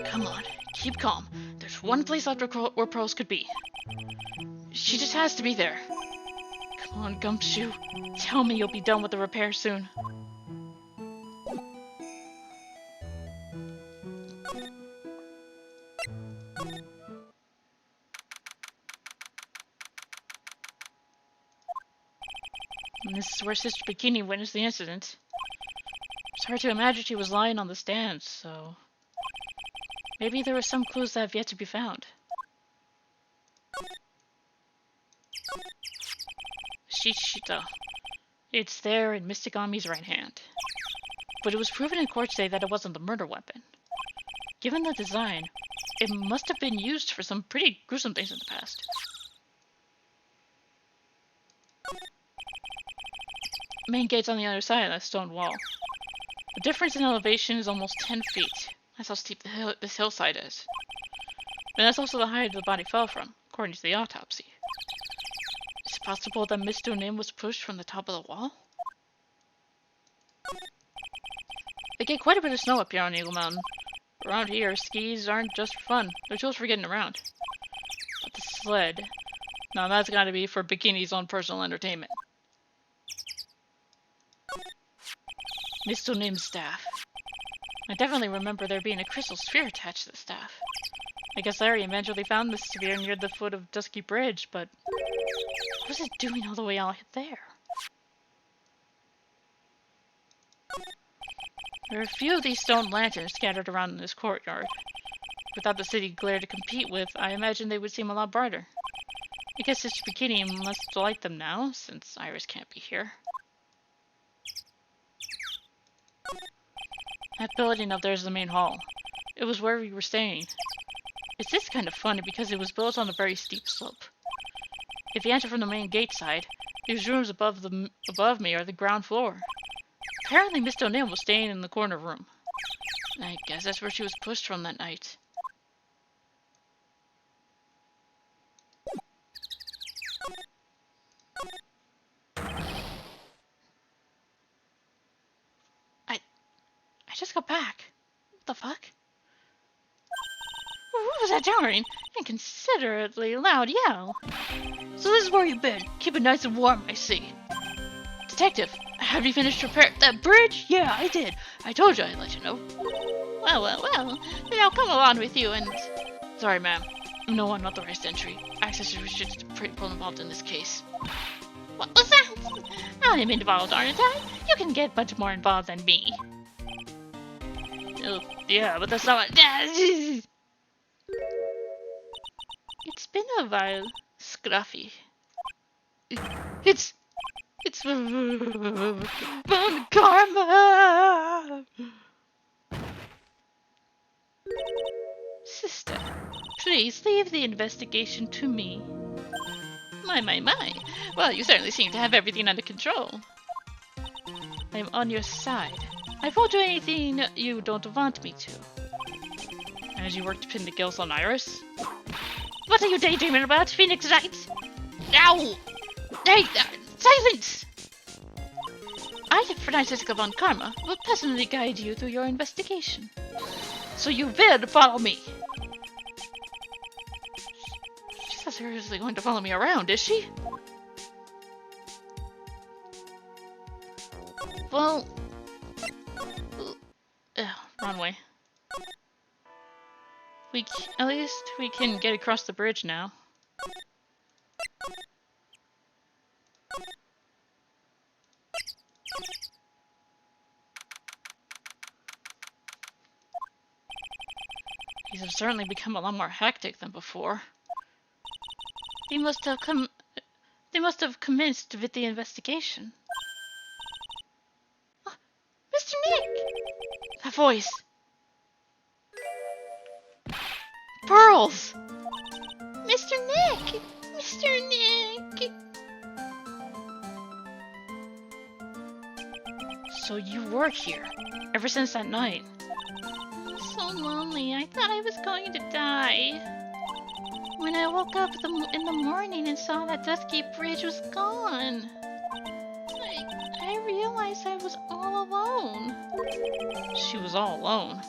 [SPEAKER 1] Come on, keep calm. There's one place left where Pearls could be. She just has to be there. Come on, Gumshoe. Tell me you'll be done with the repair soon. And this is where Sister Bikini witnessed the incident. It's hard to imagine she was lying on the stand, so... maybe there are some clues that have yet to be found. Shishita. It's there in Mystic Ami's right hand. But it was proven in court today that it wasn't the murder weapon. Given the design, it must have been used for some pretty gruesome things in the past. Main gate's on the other side of that stone wall. The difference in elevation is almost 10 feet. That's how steep this hillside is. And that's also the height the body fell from, according to the autopsy. Is it possible that Miss Stonim was pushed from the top of the wall? They get quite a bit of snow up here on Eagle Mountain. Around here, skis aren't just for fun. They're tools for getting around. But the sled... now that's gotta be for Bikini's own personal entertainment. Miss Stonim's staff. I definitely remember there being a crystal sphere attached to the staff. I guess Larry eventually found the sphere near the foot of Dusky Bridge, but what was it doing all the way out there? There are a few of these stone lanterns scattered around in this courtyard. Without the city glare to compete with, I imagine they would seem a lot brighter. I guess Sister Bikini must light them now, since Iris can't be here. That building up there is the main hall. It was where we were staying. It's this kind of funny because it was built on a very steep slope. If you enter from the main gate side, these rooms above me are the ground floor. Apparently Miss Stonim was staying in the corner room. I guess that's where she was pushed from that night. I just got back. What the fuck? What was that jarring? Inconsiderately loud yell. So this is where you've been. Keep it nice and warm, I see. Detective, have you finished repairing that bridge? Yeah, I did. I told you I'd let you know. Well. Then I'll come along with you and... Sorry, ma'am. No unauthorized entry. Access is restricted to people involved in this case. What was that? I'm involved, aren't I? You can get much more involved than me. Oh, yeah, but that's not what... It's been a while, Scruffy. It's Von Karma! Sister, please leave the investigation to me. My. Well, you certainly seem to have everything under control. I'm on your side. I won't do anything you don't want me to. As you work to pin the guilt on Iris? What are you daydreaming about, Phoenix Wright? Ow! Hey, silence! I, Francisca von Karma, will personally guide you through your investigation. So you will follow me. She's not seriously going to follow me around, is she? Well... wrong way. At least we can get across the bridge now. These have certainly become a lot more hectic than before. They must have commenced with the investigation. Oh, Mr. Nick! That voice! Pearls! Mr. Nick! Mr. Nick! So you were here, ever since that night. So lonely, I thought I was going to die. When I woke up in the morning and saw that dusky bridge was gone, I realized I was all alone. She was all alone.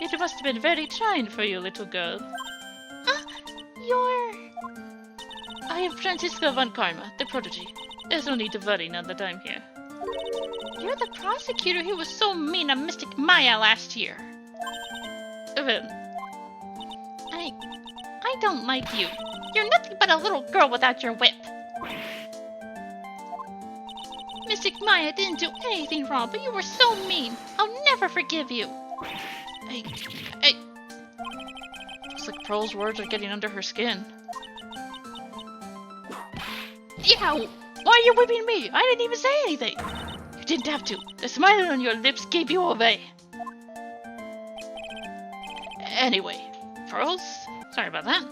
[SPEAKER 1] It must have been very trying for you, little girl. I am Francisca von Karma, the prodigy. There's no need to worry now that I'm here. You're the prosecutor who was so mean on Mystic Maya last year. Well, I don't like you. You're nothing but a little girl without your whip. Mystic Maya didn't do anything wrong, but you were so mean. I'll never forgive you. Hey. Looks like Pearl's words are getting under her skin. Yeah, why are you whipping me? I didn't even say anything. You didn't have to. The smile on your lips gave you away. Anyway, Pearls? Sorry about that.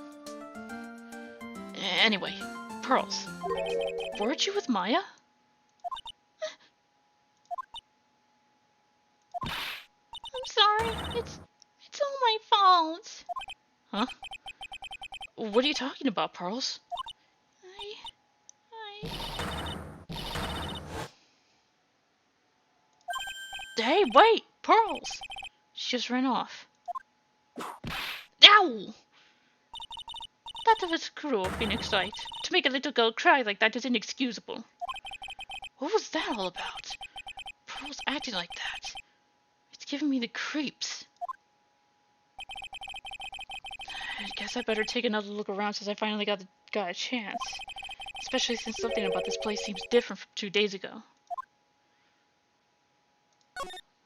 [SPEAKER 1] Anyway, Pearls. Weren't you with Maya? I'm sorry. It's all my fault. Huh? What are you talking about, Pearls? Hey, wait! Pearls! She just ran off. Ow! That was cruel, Phoenix Wright. To make a little girl cry like that is inexcusable. What was that all about? Pearls acting like that. It's giving me the creeps. I guess I better take another look around since I finally got a chance. Especially since something about this place seems different from 2 days ago.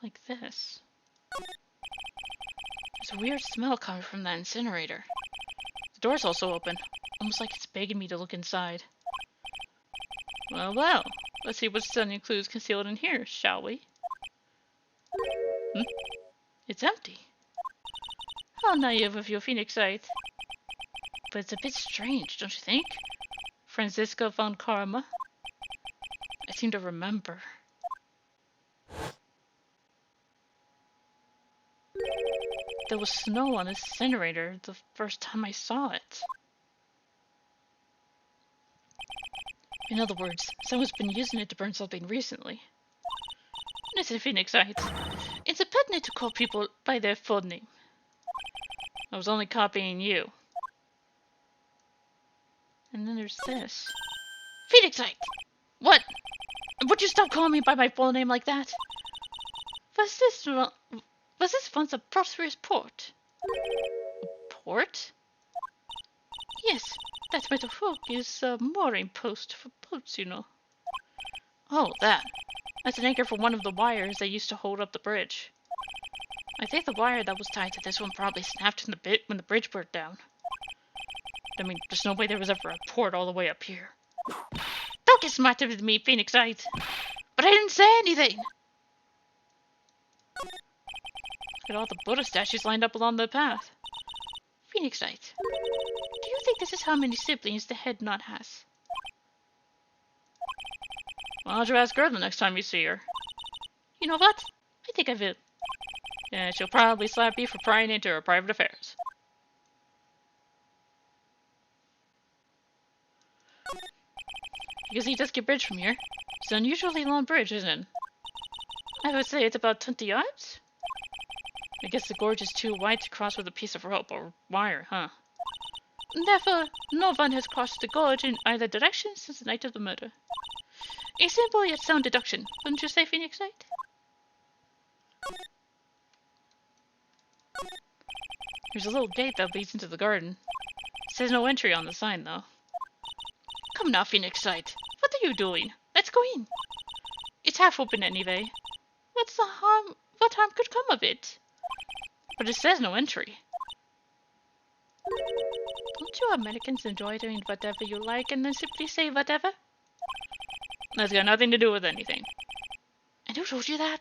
[SPEAKER 1] Like this. There's a weird smell coming from that incinerator. The door's also open, almost like it's begging me to look inside. Well, let's see what stunning clues concealed in here, shall we? It's empty. How naive of you, Phoenix Wright. But it's a bit strange, don't you think? Francisca von Karma. I seem to remember. There was snow on this incinerator the first time I saw it. In other words, someone's been using it to burn something recently. Listen, Phoenix Wright. It's impertinent to call people by their full name. I was only copying you. And then there's this. Phoenix Wright! What? Would you stop calling me by my full name like that? Was this once a prosperous port? A port? Yes, that metal hook is a mooring post for boats, you know. Oh, that. That's an anchor for one of the wires that used to hold up the bridge. I think the wire that was tied to this one probably snapped in the bit when the bridge burnt down. I mean, there's no way there was ever a port all the way up here. Don't get smarter with me, Phoenix Wright. But I didn't say anything. Look at all the Buddha statues lined up along the path. Phoenix Wright, do you think this is how many siblings the head knot has? Why don't you ask her the next time you see her? You know what? I think I will. Yeah, she'll probably slap you for prying into her private affairs. guess you just get bridge from here. It's an unusually long bridge, isn't it? I would say it's about 20 yards? I guess the gorge is too wide to cross with a piece of rope or wire, huh? Therefore, no one has crossed the gorge in either direction since the night of the murder. A simple yet sound deduction, wouldn't you say, Phoenix Wright? There's a little gate that leads into the garden. It says no entry on the sign, though. Come now, Phoenix Wright. What are you doing? Let's go in. It's half open anyway. What's the harm? What harm could come of it? But it says no entry. Don't you Americans enjoy doing whatever you like and then simply say whatever? That's got nothing to do with anything. And who told you that?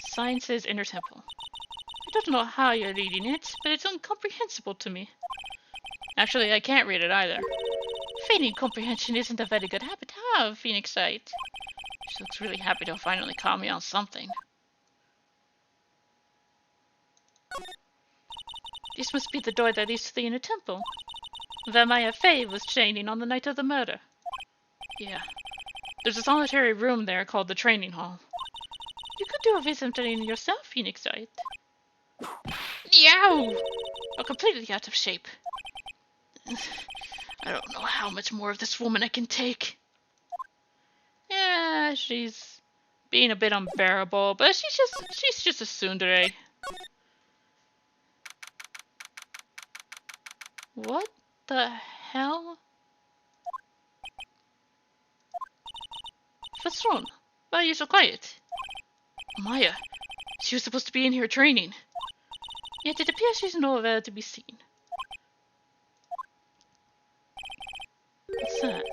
[SPEAKER 1] Sign says Inner Temple. I don't know how you're reading it, but it's incomprehensible to me. Actually, I can't read it either. Feigning comprehension isn't a very good habit to have, Phoenix Wright. She looks really happy to finally call me on something. This must be the door that leads to the Inner Temple, where Maya Fey was training on the night of the murder. Yeah. There's a solitary room there called the Training Hall. You could do a visit training yourself, Phoenix Wright. Yow! I'm completely out of shape. I don't know how much more of this woman I can take. Yeah, she's being a bit unbearable, but she's just a tsundere. What the hell? What's wrong? Why are you so quiet? Maya, she was supposed to be in here training. Yet it appears she's nowhere to be seen. What's that?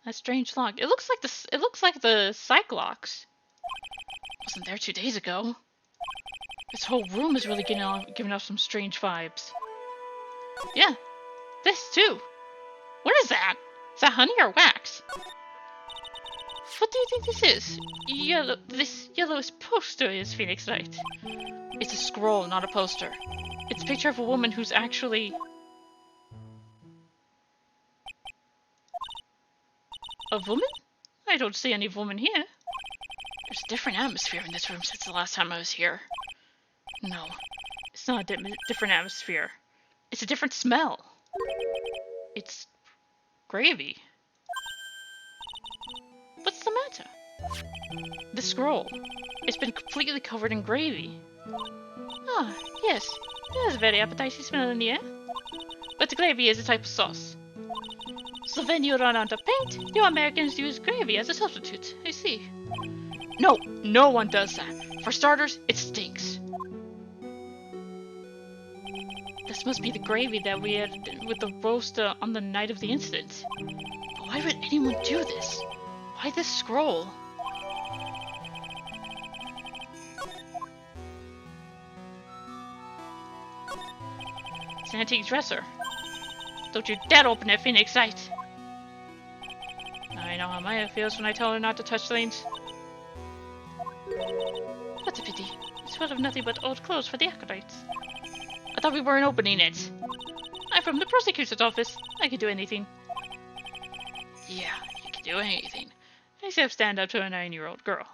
[SPEAKER 1] That strange lock. It looks like the psych locks. Wasn't there 2 days ago. This whole room is really giving off some strange vibes. Yeah, this too. What is that? Is that honey or wax? What do you think this is? This yellowish poster is, Phoenix Wright. It's a scroll, not a poster. It's a picture of a woman who's actually... A woman? I don't see any woman here. There's a different atmosphere in this room since the last time I was here. No, it's not a different atmosphere. It's a different smell. It's... gravy. What's the matter? The scroll. It's been completely covered in gravy. Ah, yes. There's a very appetizing smell in the air. But the gravy is a type of sauce. So when you run out of paint, you Americans use gravy as a substitute. I see. No, no one does that. For starters, it stinks. This must be the gravy that we had with the roast on the night of the incident. But why would anyone do this? Why this scroll? It's an antique dresser. Don't you dare open it, Phoenix Wright! I know how Maya feels when I tell her not to touch things. What a pity. It's full of nothing but old clothes for the acolytes. I thought we weren't opening it. I'm from the prosecutor's office. I can do anything. Yeah, you can do anything. Except stand up to a 9-year-old girl.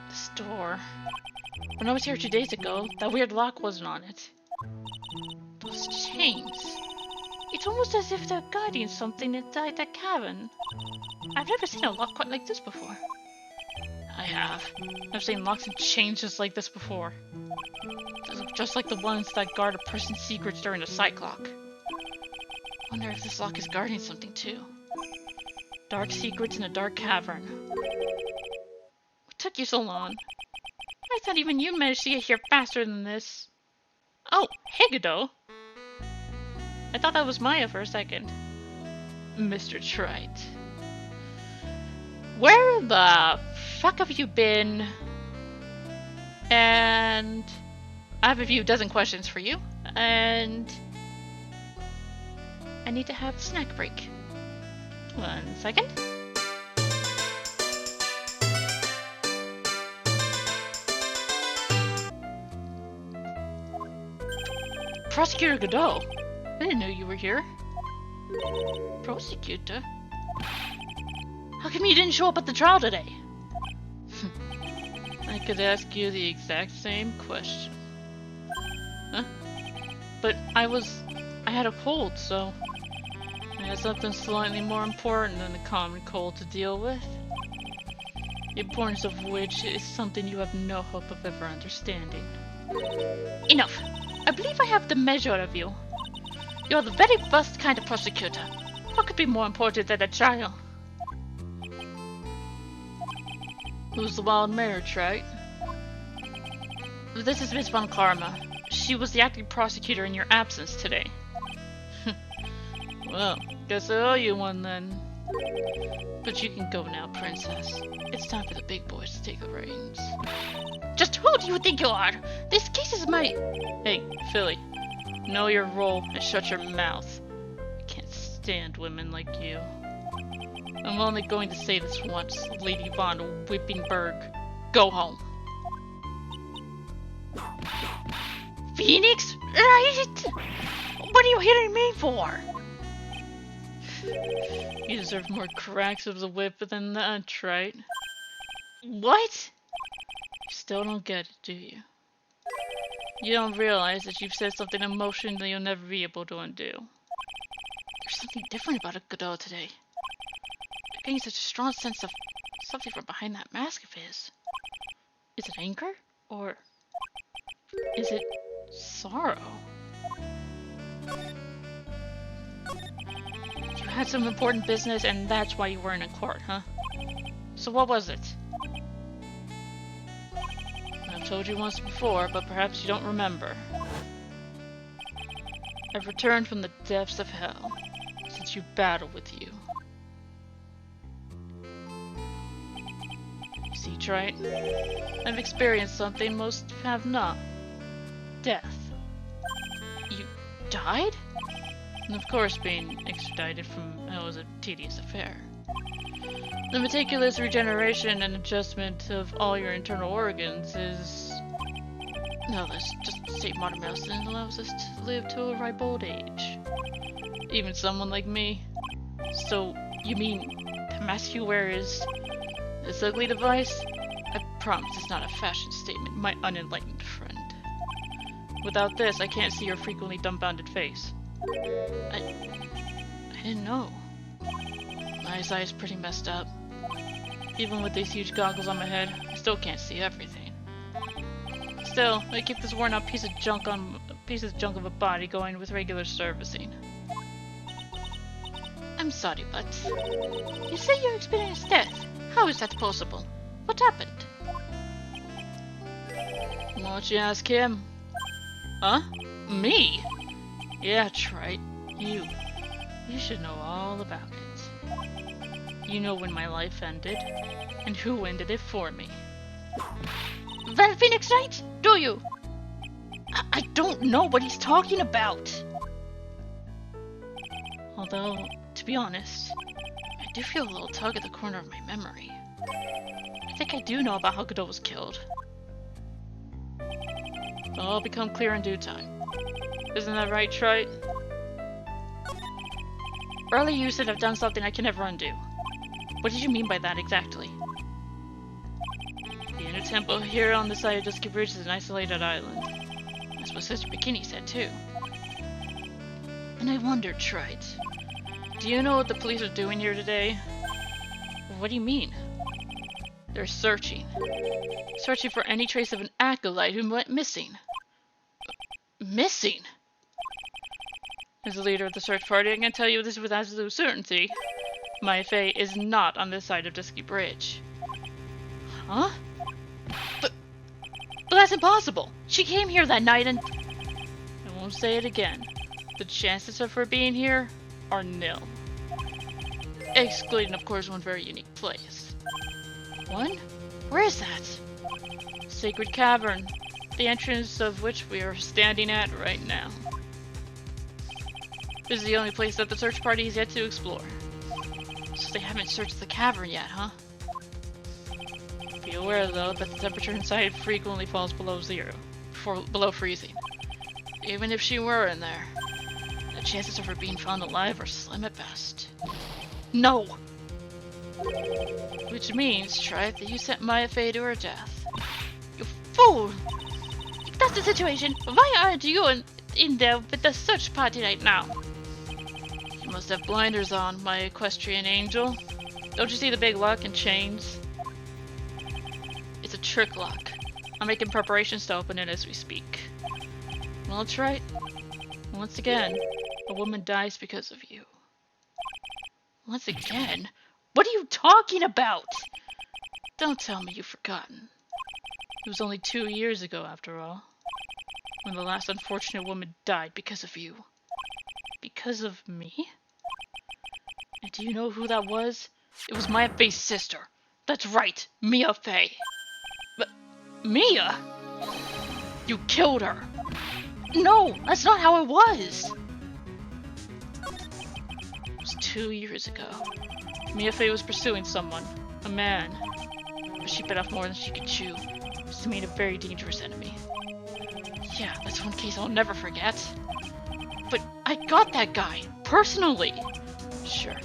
[SPEAKER 1] This door. When I was here 2 days ago, that weird lock wasn't on it. Those chains. It's almost as if they're guarding something inside that cavern. I've never seen a lock quite like this before. I have. I've seen locks and chains just like this before. They look just like the ones that guard a person's secrets during a cyclock. Wonder if this lock is guarding something too. Dark secrets in a dark cavern. What took you so long? I thought even you managed to get here faster than this. Oh, hey Godot. I thought that was Maya for a second. Mr. Trite. Where the fuck have you been? And I have a few dozen questions for you. And I need to have a snack break. 1 second. Prosecutor Godot. I didn't know you were here. Prosecutor? How come you didn't show up at the trial today? I could ask you the exact same question. Huh? But I had a cold, so I had something slightly more important than a common cold to deal with. The importance of which is something you have no hope of ever understanding. Enough! I believe I have the measure of you. You're the very best kind of prosecutor. What could be more important than a trial? Who's the wild marriage, right? This is Miss Von Karma. She was the acting prosecutor in your absence today. Well, guess I owe you one then. But you can go now, princess. It's time for the big boys to take the reins. Just who do you think you are? This case is my... Hey, Philly. Know your role and shut your mouth. I can't stand women like you. I'm only going to say this once, Lady Von Whippingberg. Go home. Phoenix Wright? What are you hitting me for? You deserve more cracks of the whip than that, right? What? You still don't get it, do you? You don't realize that you've said something emotional that you'll never be able to undo. There's something different about a Godot today. I'm getting such a strong sense of something from behind that mask of his. Is it anger? Or is it sorrow? You had some important business and that's why you weren't in court, huh? So what was it? I've told you once before, but perhaps you don't remember. I've returned from the depths of hell since you battled with you. You see, Trite, I've experienced something most have not. Death. You died? And of course, being extradited from hell was a tedious affair. The meticulous regeneration and adjustment of all your internal organs is... No, let's just say modern medicine allows us to live to a ripe old age. Even someone like me. So, you mean the mask you wear is this ugly device? I promise it's not a fashion statement, my unenlightened friend. Without this, I can't see your frequently dumbfounded face. I didn't know. My eyesight's pretty messed up. Even with these huge goggles on my head, I still can't see everything. Still, I keep this worn out piece of junk of a body going with regular servicing. I'm sorry, but you say you experienced death. How is that possible? What happened? Why don't you ask him? Huh? Me? Yeah, that's right. You should know all about it. You know when my life ended, and who ended it for me. Well, Phoenix Wright, do you? I don't know what he's talking about. Although, to be honest, I do feel a little tug at the corner of my memory. I think I do know about how Godot was killed. It'll all become clear in due time. Isn't that right, Trite? Earlier you said I've done something I can never undo. What did you mean by that exactly? The inner temple here on the side of Dusky Bridge is an isolated island. That's what Sister Bikini said too. And I wondered, Trite, do you know what the police are doing here today? What do you mean? They're searching. Searching for any trace of an acolyte who went missing. Missing? As the leader of the search party, I can tell you this with absolute certainty. My Fae is not on this side of Dusky Bridge. Huh? But that's impossible! She came here that night and... I won't say it again. The chances of her being here are nil. Excluding, of course, one very unique place. One? Where is that? Sacred Cavern, the entrance of which we are standing at right now. This is the only place that the search party has yet to explore. So they haven't searched the cavern yet, huh? Be aware, though, that the temperature inside frequently falls below zero, below freezing. Even if she were in there, the chances of her being found alive are slim at best. No! Which means, Tripe, that you sent Maya Fey to her death. You fool! If that's the situation, why aren't you in there with the search party right now? You must have blinders on, my equestrian angel. Don't you see the big lock and chains? It's a trick lock. I'm making preparations to open it as we speak. Well, that's right. Once again, a woman dies because of you. Once again? What are you talking about? Don't tell me you've forgotten. It was only 2 years ago, after all, when the last unfortunate woman died because of you. Because of me? And do you know who that was? It was Maya Fey's sister. That's right, Mia Fey. But Mia? You killed her. No, that's not how it was. It was 2 years ago. Mia Fey was pursuing someone, a man. But she bit off more than she could chew. This made a very dangerous enemy. Yeah, that's one case I'll never forget. But I got that guy, personally. Sure,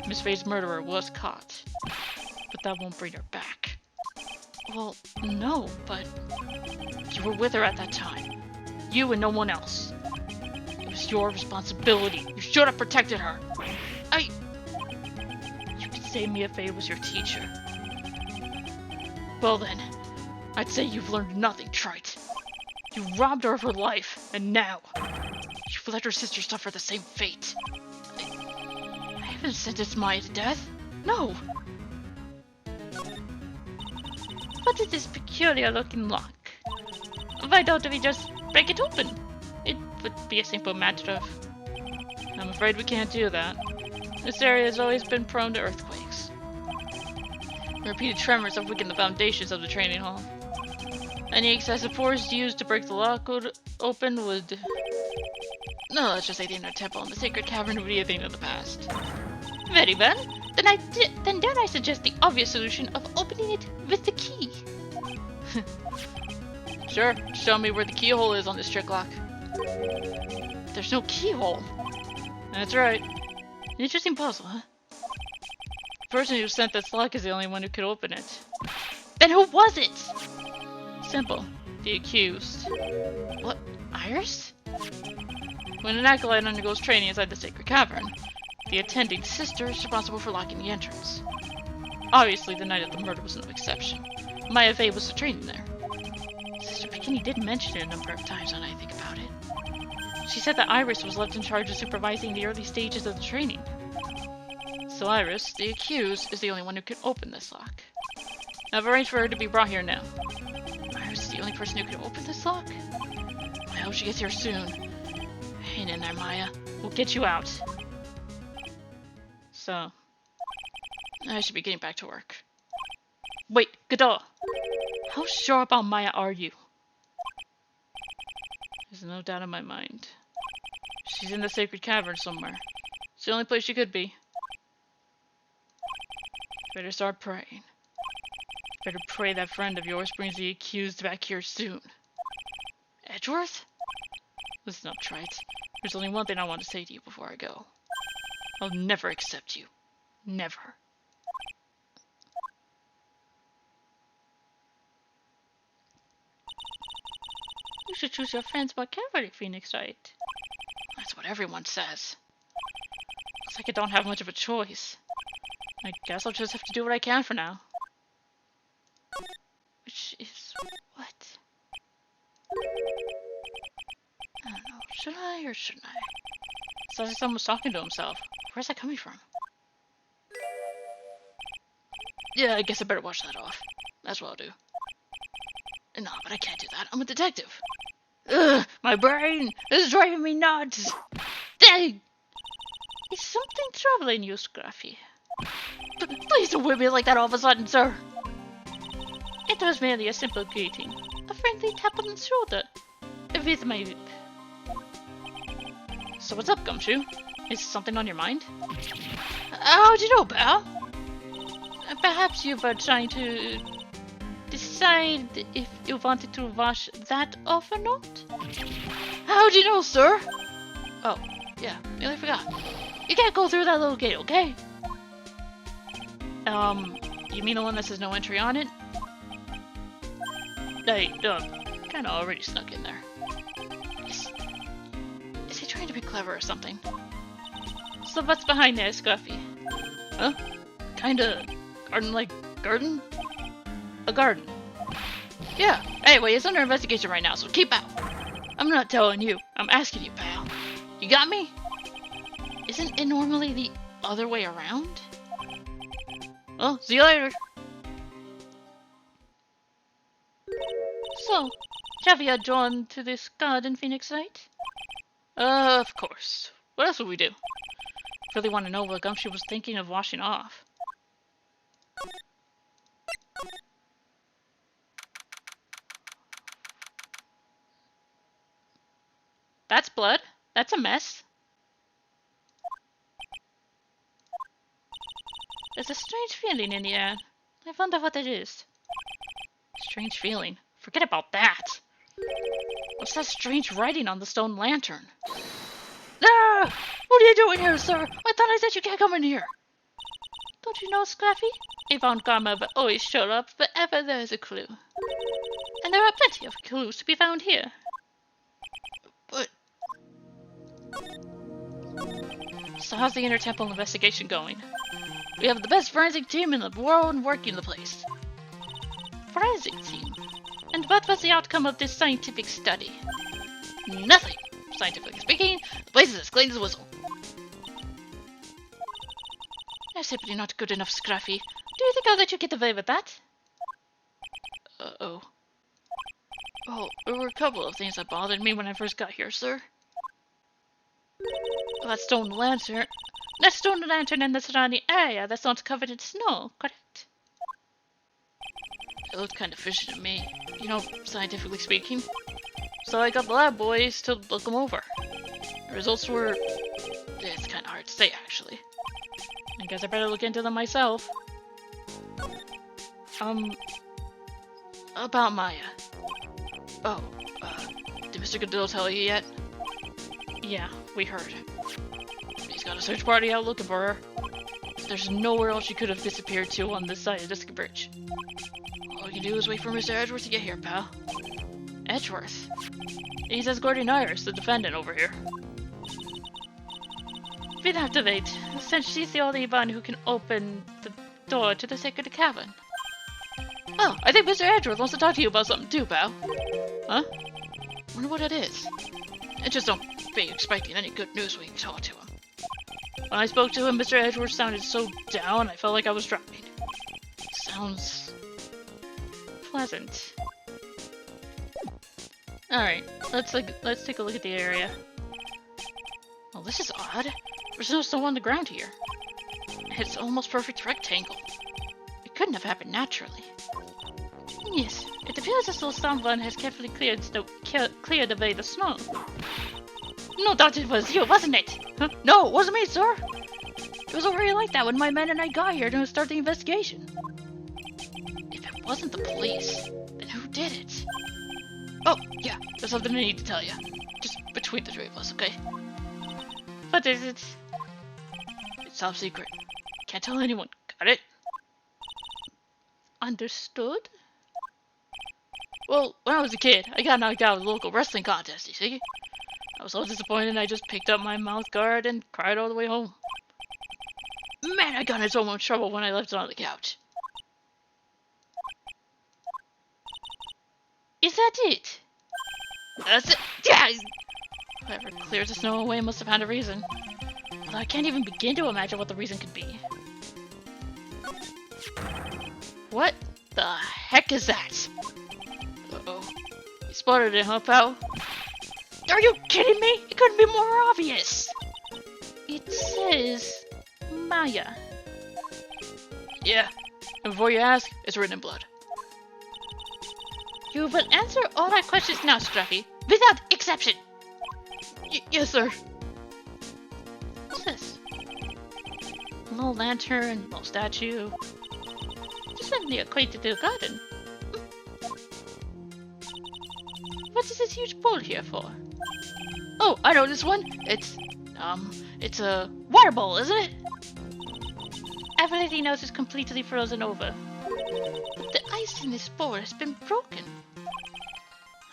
[SPEAKER 1] Miss Fey's murderer was caught. But that won't bring her back. Well, no, but you were with her at that time. You and no one else. It was your responsibility. You should have protected her. You could say Mia Fey was your teacher. Well then, I'd say you've learned nothing, Trite. You robbed her of her life, and now you've let her sister suffer the same fate. I haven't sentenced Maya to death. No. What is this peculiar looking lock? Why don't we just break it open? It would be a simple matter of... I'm afraid we can't do that. This area has always been prone to earthquakes. Repeated tremors have weakened the foundations of the training hall. Any excessive force used to break the lock open would... No, let's just say the inner temple and the sacred cavern would be a thing of the past. Very well. Then dare I suggest the obvious solution of opening it with the key? Sure, show me where the keyhole is on this trick lock. There's no keyhole. That's right. An interesting puzzle, huh? The person who sent this lock is the only one who could open it. Then who was it? Simple. The accused. What? Iris? When an acolyte undergoes training inside the sacred cavern, the attending sister is responsible for locking the entrance. Obviously, the night of the murder was no exception. Maya Fey was training there. Sister Bikini did mention it a number of times when I think about it. She said that Iris was left in charge of supervising the early stages of the training. So Iris, the accused, is the only one who can open this lock. I've arranged for her to be brought here now. Iris is the only person who can open this lock? I hope she gets here soon. Hang in there, Maya. We'll get you out. So, I should be getting back to work. Wait, Godot! How sure about Maya are you? There's no doubt in my mind. She's in the sacred cavern somewhere. It's the only place she could be. Better start praying. Better pray that friend of yours brings the accused back here soon. Edgeworth? Listen up, Trite. There's only one thing I want to say to you before I go. I'll never accept you. Never. You should choose your friends more carefully, Phoenix Wright. That's what everyone says. Looks like I don't have much of a choice. I guess I'll just have to do what I can for now. Which is what? I don't know. Should I or shouldn't I? Sounds like someone's talking to himself. Where's that coming from? Yeah, I guess I better wash that off. That's what I'll do. No, but I can't do that. I'm a detective. Ugh, my brain is driving me nuts. Dang! Is something troubling you, Scruffy? Please don't whip me like that all of a sudden, sir. It was merely a simple greeting. A friendly tap on the shoulder. With my whip. So what's up, Gumshoe? Is something on your mind? How'd you know, pal? Perhaps you were trying to decide if you wanted to wash that off or not? How'd you know, sir? Oh, yeah, nearly forgot. You can't go through that little gate, okay? You mean the one that says no entry on it? Hey, kinda already snuck in there. Is he trying to be clever or something? So what's behind there, Scruffy? Huh? Kinda garden-like garden? A garden. Yeah, anyway, it's under investigation right now, so keep out. I'm not telling you, I'm asking you, pal. You got me? Isn't it normally the other way around? Well, see you later. So, have you drawn to this garden, Phoenix Wright? Of course. What else would we do? Really want to know what Gumshoe was thinking of washing off. That's blood. That's a mess. There's a strange feeling in the air. I wonder what it is. Strange feeling? Forget about that. What's that strange writing on the stone lantern? Ah! What are you doing here, sir? I thought I said you can't come in here. Don't you know, Scrappy? Yvonne Karma will always show up wherever there is a clue. And there are plenty of clues to be found here. But... So how's the inter-temple investigation going? We have the best forensic team in the world working the place. Forensic team? And what was the outcome of this scientific study? Nothing! Scientifically speaking, the place is as clean as a whistle. That's simply not good enough, Scruffy. Do you think I'll let you get away with that? Uh-oh. Well, there were a couple of things that bothered me when I first got here, sir. That stone lantern and the surrounding area that's not covered in snow, correct? It looked kind of fishy to me, you know, scientifically speaking. So I got the lab boys to look them over. The results were... It's kind of hard to say, actually. I guess I better look into them myself. About Maya. Oh, did Mr. Goodell tell you yet? Yeah, we heard. He's got a search party out looking for her. There's nowhere else she could have disappeared to on this side of this bridge. All we can do is wait for Mr. Edgeworth to get here, pal. Edgeworth? He's escorting Iris, the defendant, over here. We'd have to wait, since she's the only one who can open the door to the sacred cavern. Oh, I think Mr. Edgeworth wants to talk to you about something too, pal. Huh? Wonder what it is. And just don't be expecting any good news when you talk to him. When I spoke to him, Mr. Edgeworth sounded so down, I felt like I was dropping. Sounds... pleasant. Alright, let's take a look at the area. Well, this is odd. There's no snow on the ground here. It's almost perfect rectangle. It couldn't have happened naturally. Yes, it appears as though someone has carefully cleared away the snow. No doubt it was you, wasn't it? Huh? No, it wasn't me, sir. It was already like that when my men and I got here to start the investigation. If it wasn't the police, then who did it? Oh, yeah, there's something I need to tell you. Just between the three of us, okay? What is it? It's top secret. Can't tell anyone. Got it? Understood? Well, when I was a kid, I got knocked out of the local wrestling contest, you see? I was so disappointed I just picked up my mouth guard and cried all the way home. Man, I got in so much trouble when I left it on the couch. Is that it? That's it! Yeah! Whoever cleared the snow away must have had a reason. Although I can't even begin to imagine what the reason could be. What the heck is that? Uh-oh. You spotted it, huh, pal? Are you kidding me? It couldn't be more obvious! It says... Maya. Yeah. And before you ask, it's written in blood. You will answer all our questions now, Scruffy, without exception! Yes, sir. What's this? A little lantern, a little statue. Just suddenly acquainted to the garden. What is this huge bowl here for? Oh, I know this one. It's a water bowl, isn't it? Everything else is completely frozen over. But the ice in this bowl has been broken.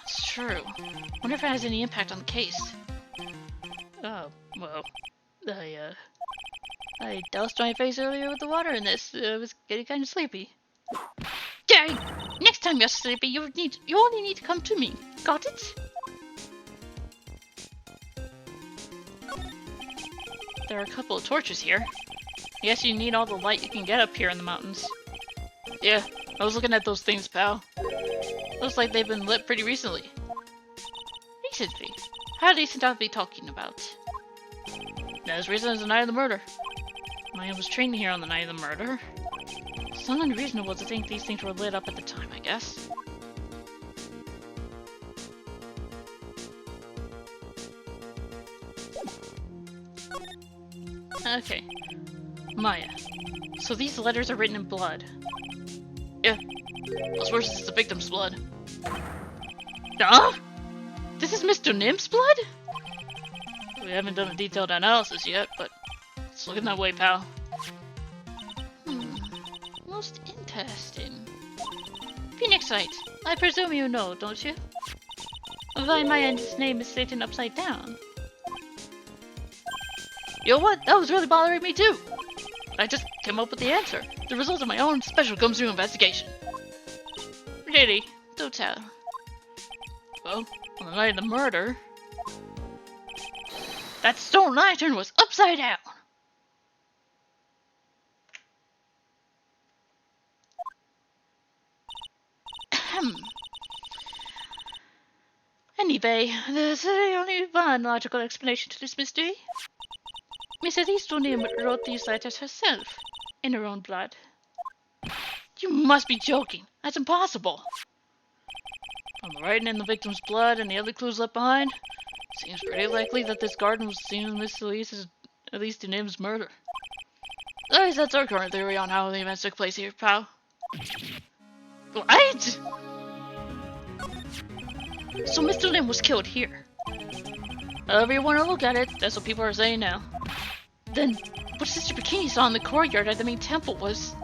[SPEAKER 1] That's true. Wonder if it has any impact on the case. Oh, well, I doused my face earlier with the water in this. I was getting kind of sleepy. Dang! Next time you're sleepy, you only need to come to me. Got it? There are a couple of torches here. I guess you need all the light you can get up here in the mountains. Yeah, I was looking at those things, pal. Looks like they've been lit pretty recently. Recently? How recent are we talking about? As recent as the night of the murder. I was trained here on the night of the murder. It's not unreasonable to think these things were lit up at the time, I guess. Okay. Maya. So these letters are written in blood. Yeah. What's worse is the victim's blood. Huh? This is Mr. Nim's blood? We haven't done a detailed analysis yet, but it's looking that way, pal. Most interesting. Phoenix Wright, I presume you know, don't you? Why Maya's name is written upside down. You know what? That was really bothering me too. I just came up with the answer. The result of my own special comes through investigation. Really? Do tell. Well, on the night of the murder, that stone lantern was upside down. Anyway, there's only one logical explanation to this mystery. Mrs. Easton wrote these letters herself, in her own blood. You must be joking. That's impossible. From the writing in the victim's blood and the other clues left behind, seems pretty likely that this garden was seen in Miss Elise Nim's murder. At least that's our current theory on how the events took place here, pal. What? So Mr. Lim was killed here. However you want to look at it, that's what people are saying now. Then, what Sister Bikini saw in the courtyard at the main temple was...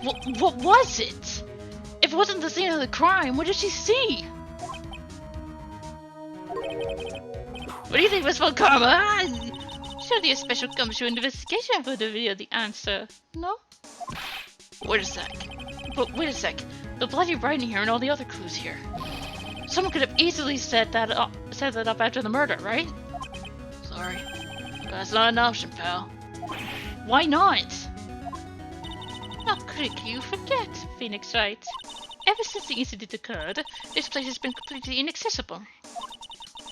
[SPEAKER 1] What was it? If it wasn't the scene of the crime, what did she see? What do you think, Miss Von Karma? Surely a special gumshoe investigation would reveal the answer, no? Wait a sec. But wait a sec. The bloody writing here and all the other clues here. Someone could have easily set that up after the murder, right? Sorry. That's not an option, pal. Why not? How could you forget, Phoenix Wright? Ever since the incident occurred, this place has been completely inaccessible.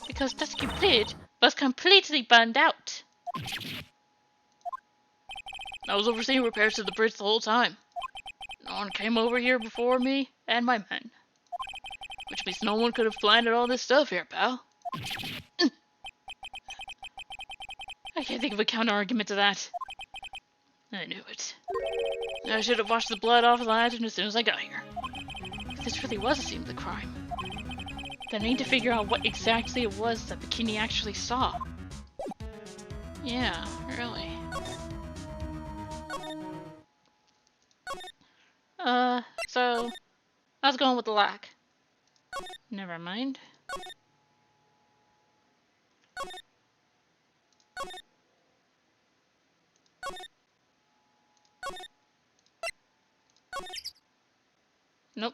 [SPEAKER 1] Because Dusky Bridge was completely burned out. I was overseeing repairs to the bridge the whole time. No one came over here before me and my men. Which means no one could have planted all this stuff here, pal. I can't think of a counter-argument to that. I knew it. I should have washed the blood off the lantern as soon as I got here. If this really was a scene of the crime, then I need to figure out what exactly it was that Bikini actually saw. Yeah, really. So I was going with the lock. Never mind. Nope.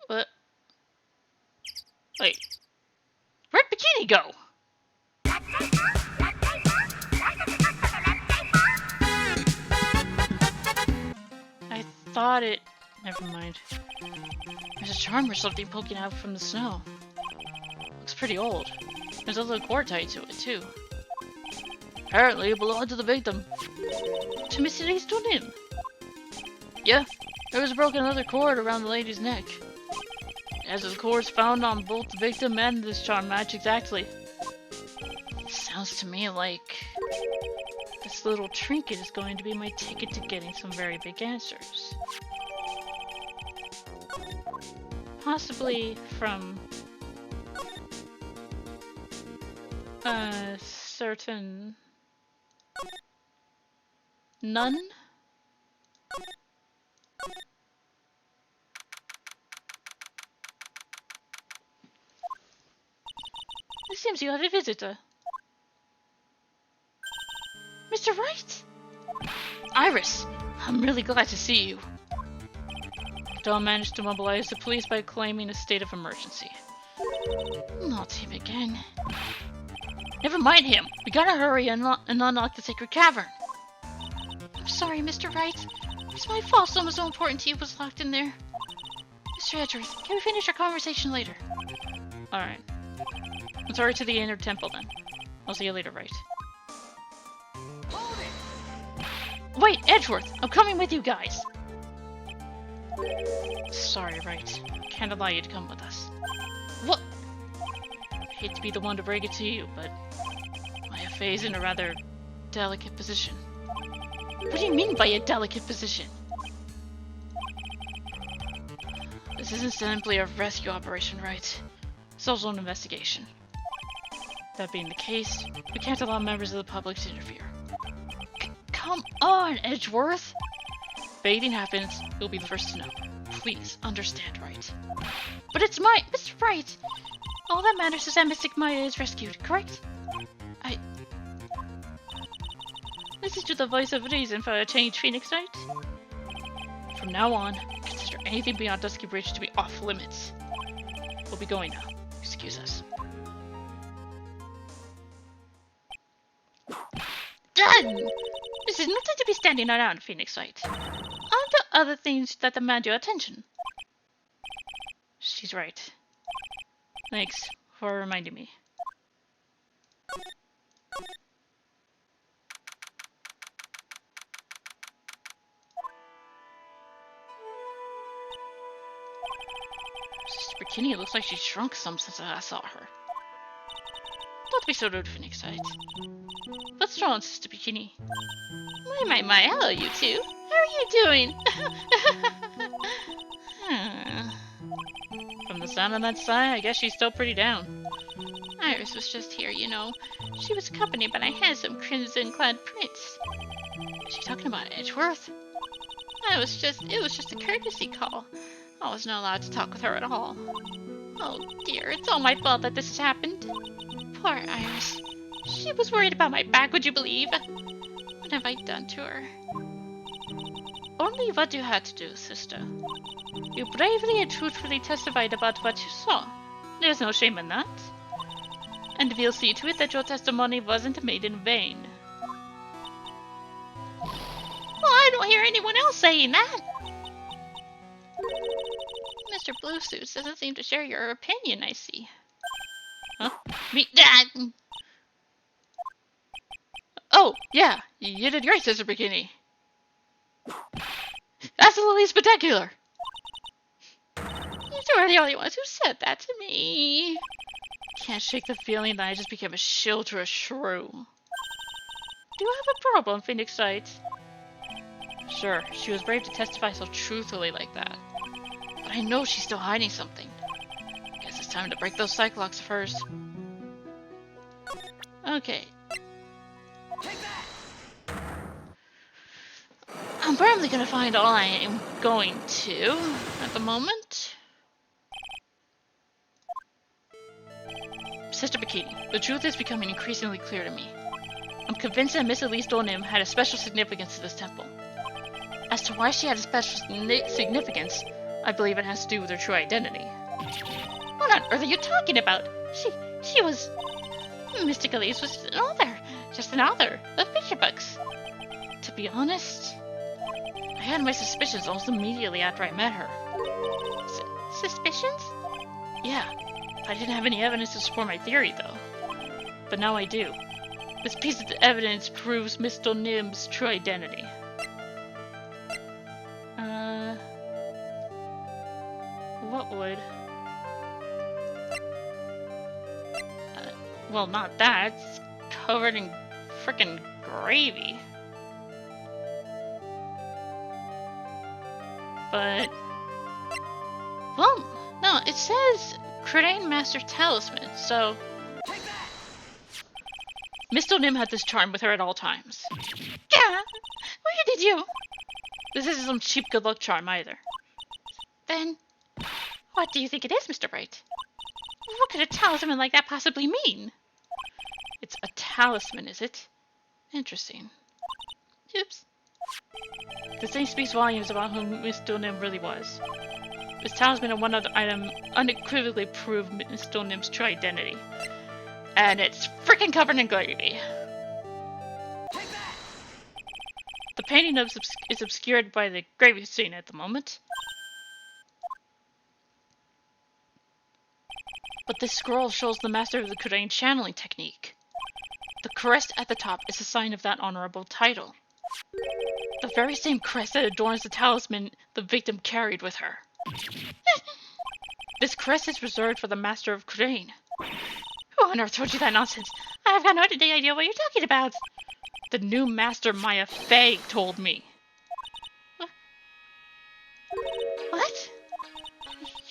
[SPEAKER 1] What? Wait. Where'd Bikini go? I thought it... Never mind. There's a charm or something poking out from the snow. Looks pretty old. There's a little cord tied to it, too. Apparently it belonged to the victim. To Mr. Easton Nim. Yeah, there was a broken leather cord around the lady's neck. As the cords found on both the victim and this charm match exactly. Sounds Sounds to me like this little trinket is going to be my ticket to getting some very big answers. Possibly from a certain nun? It seems you have a visitor. Mr. Wright? Iris, I'm really glad to see you. Dawn managed to mobilize the police by claiming a state of emergency. Not him again. Never mind him. We gotta hurry and unlock the sacred cavern. I'm sorry, Mr. Wright. It's my fault someone so important to you was locked in there. Mr. Edgeworth, can we finish our conversation later? Alright. Let's hurry to the inner temple then. I'll see you later, Wright. Wait, Edgeworth! I'm coming with you guys! Sorry, Wright. Can't allow you to come with us. What? I hate to be the one to break it to you, but my FA is in a rather delicate position. What do you mean by a delicate position? This isn't simply a rescue operation, Wright. It's also an investigation. That being the case, we can't allow members of the public to interfere. Come on, Edgeworth! If anything happens, you'll be the first to know. Please, understand, Wright. But it's Mr. Wright! All that matters is that Mystic Maya is rescued, correct? Listen to the voice of reason for a change, Phoenix Wright. From now on, consider anything beyond Dusky Bridge to be off limits. We'll be going now. Excuse us. Done! This is nothing to be standing around, Phoenix Wright. On to other things that demand your attention. She's right. Thanks for reminding me. Sister Bikini looks like she's shrunk some since I saw her. Don't be so rude, Phoenix Wright. What's wrong, Sister Bikini? My, hello, you two. How are you doing? From the sound on that sigh, I guess she's still pretty down. Iris was just here, you know. She was accompanied by a handsome crimson-clad prince. Is she talking about Edgeworth? It was just a courtesy call. I was not allowed to talk with her at all. Oh dear, it's all my fault that this has happened. Poor Iris. She was worried about my back, would you believe? What have I done to her? Only what you had to do, sister. You bravely and truthfully testified about what you saw. There's no shame in that. And we'll see to it that your testimony wasn't made in vain. Well, I don't hear anyone else saying that. Mr. Blue Suits doesn't seem to share your opinion, I see. Huh? Me? Oh, yeah, you did great, Sister Bikini. Absolutely spectacular! You two are the only ones who said that to me. Can't shake the feeling that I just became a shill to a shrew. Do you have a problem, Phoenix Wright? Sure, she was brave to testify so truthfully like that. But I know she's still hiding something. Guess it's time to break those cyclocks of hers. Okay. I'm probably gonna find all I am going to at the moment. Sister Bikini, the truth is becoming increasingly clear to me. I'm convinced that Miss Elise Donim had a special significance to this temple. As to why she had a special significance, I believe it has to do with her true identity. What on earth are you talking about? She was... Mystic Elise was just an author of picture books. To be honest, I had my suspicions almost immediately after I met her. Suspicions? Yeah, I didn't have any evidence to support my theory though. But now I do. This piece of evidence proves Miss Donim's true identity. What would? Well, not that. It's covered in frickin' gravy. But... well, no, it says Crane Master Talisman, so... Mr. Nim had this charm with her at all times. Yeah, where did you? This isn't some cheap good luck charm either. Then, what do you think it is, Mr. Wright? What could a talisman like that possibly mean? It's a talisman, is it? Interesting. Oops. This thing speaks volumes about who Mr. Nim really was. This talisman and one other item unequivocally prove Mr. Nim's true identity. And it's freaking covered in gravy. The painting is obscured by the gravy scene at the moment. But this scroll shows the master of the Crane channeling technique. The crest at the top is a sign of that honorable title. The very same crest that adorns the talisman the victim carried with her. This crest is reserved for the master of Crane. Who on earth told you that nonsense? I have got no idea what you're talking about. The new master Maya Fey told me. What?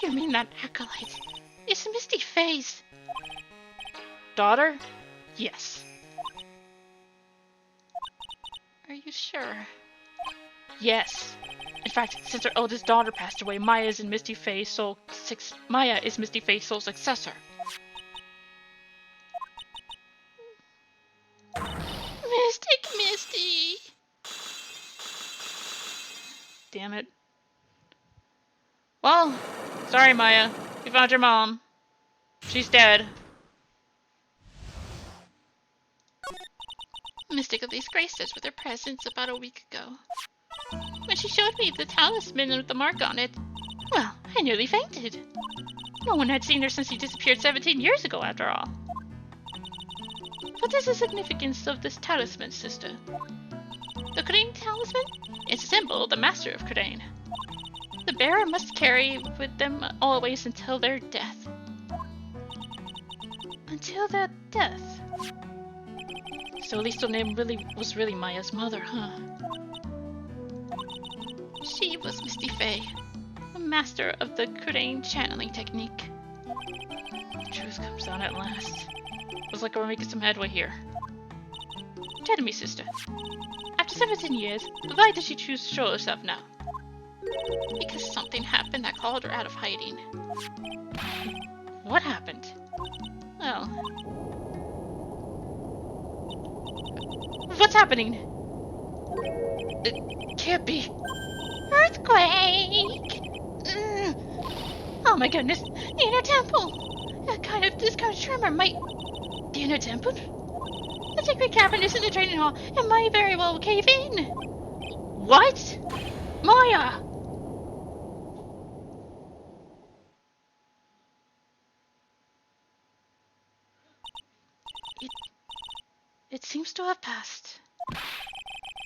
[SPEAKER 1] You mean that acolyte? It's Misty Fey's daughter? Yes. Are you sure? Yes. In fact, since her eldest daughter passed away, Maya is Misty Fey's sole successor. Mystic Misty! Damn it. Well, sorry Maya. We found your mom. She's dead. Mystic Elise graced us with her presence about a week ago. When she showed me the talisman with the mark on it, well, I nearly fainted. No one had seen her since she disappeared 17 years ago, after all. What is the significance of this talisman, sister? The Crane talisman? It's a symbol of the master of Crane. The bearer must carry with them always until their death. Until their death? So Listo's name was really Maya's mother, huh? She was Misty Fey, a master of the Crane channeling technique. Truth comes out at last. Looks like we're making some headway here. Tell me, sister. After 17 years, why does she choose to show herself now? Because something happened that called her out of hiding. What happened? Well... what's happening? It can't be. Earthquake! Oh my goodness, the inner temple! This kind of tremor might... The inner temple? The secret cavern is in the training hall, and might very well cave in! What? Maya! It seems to have passed.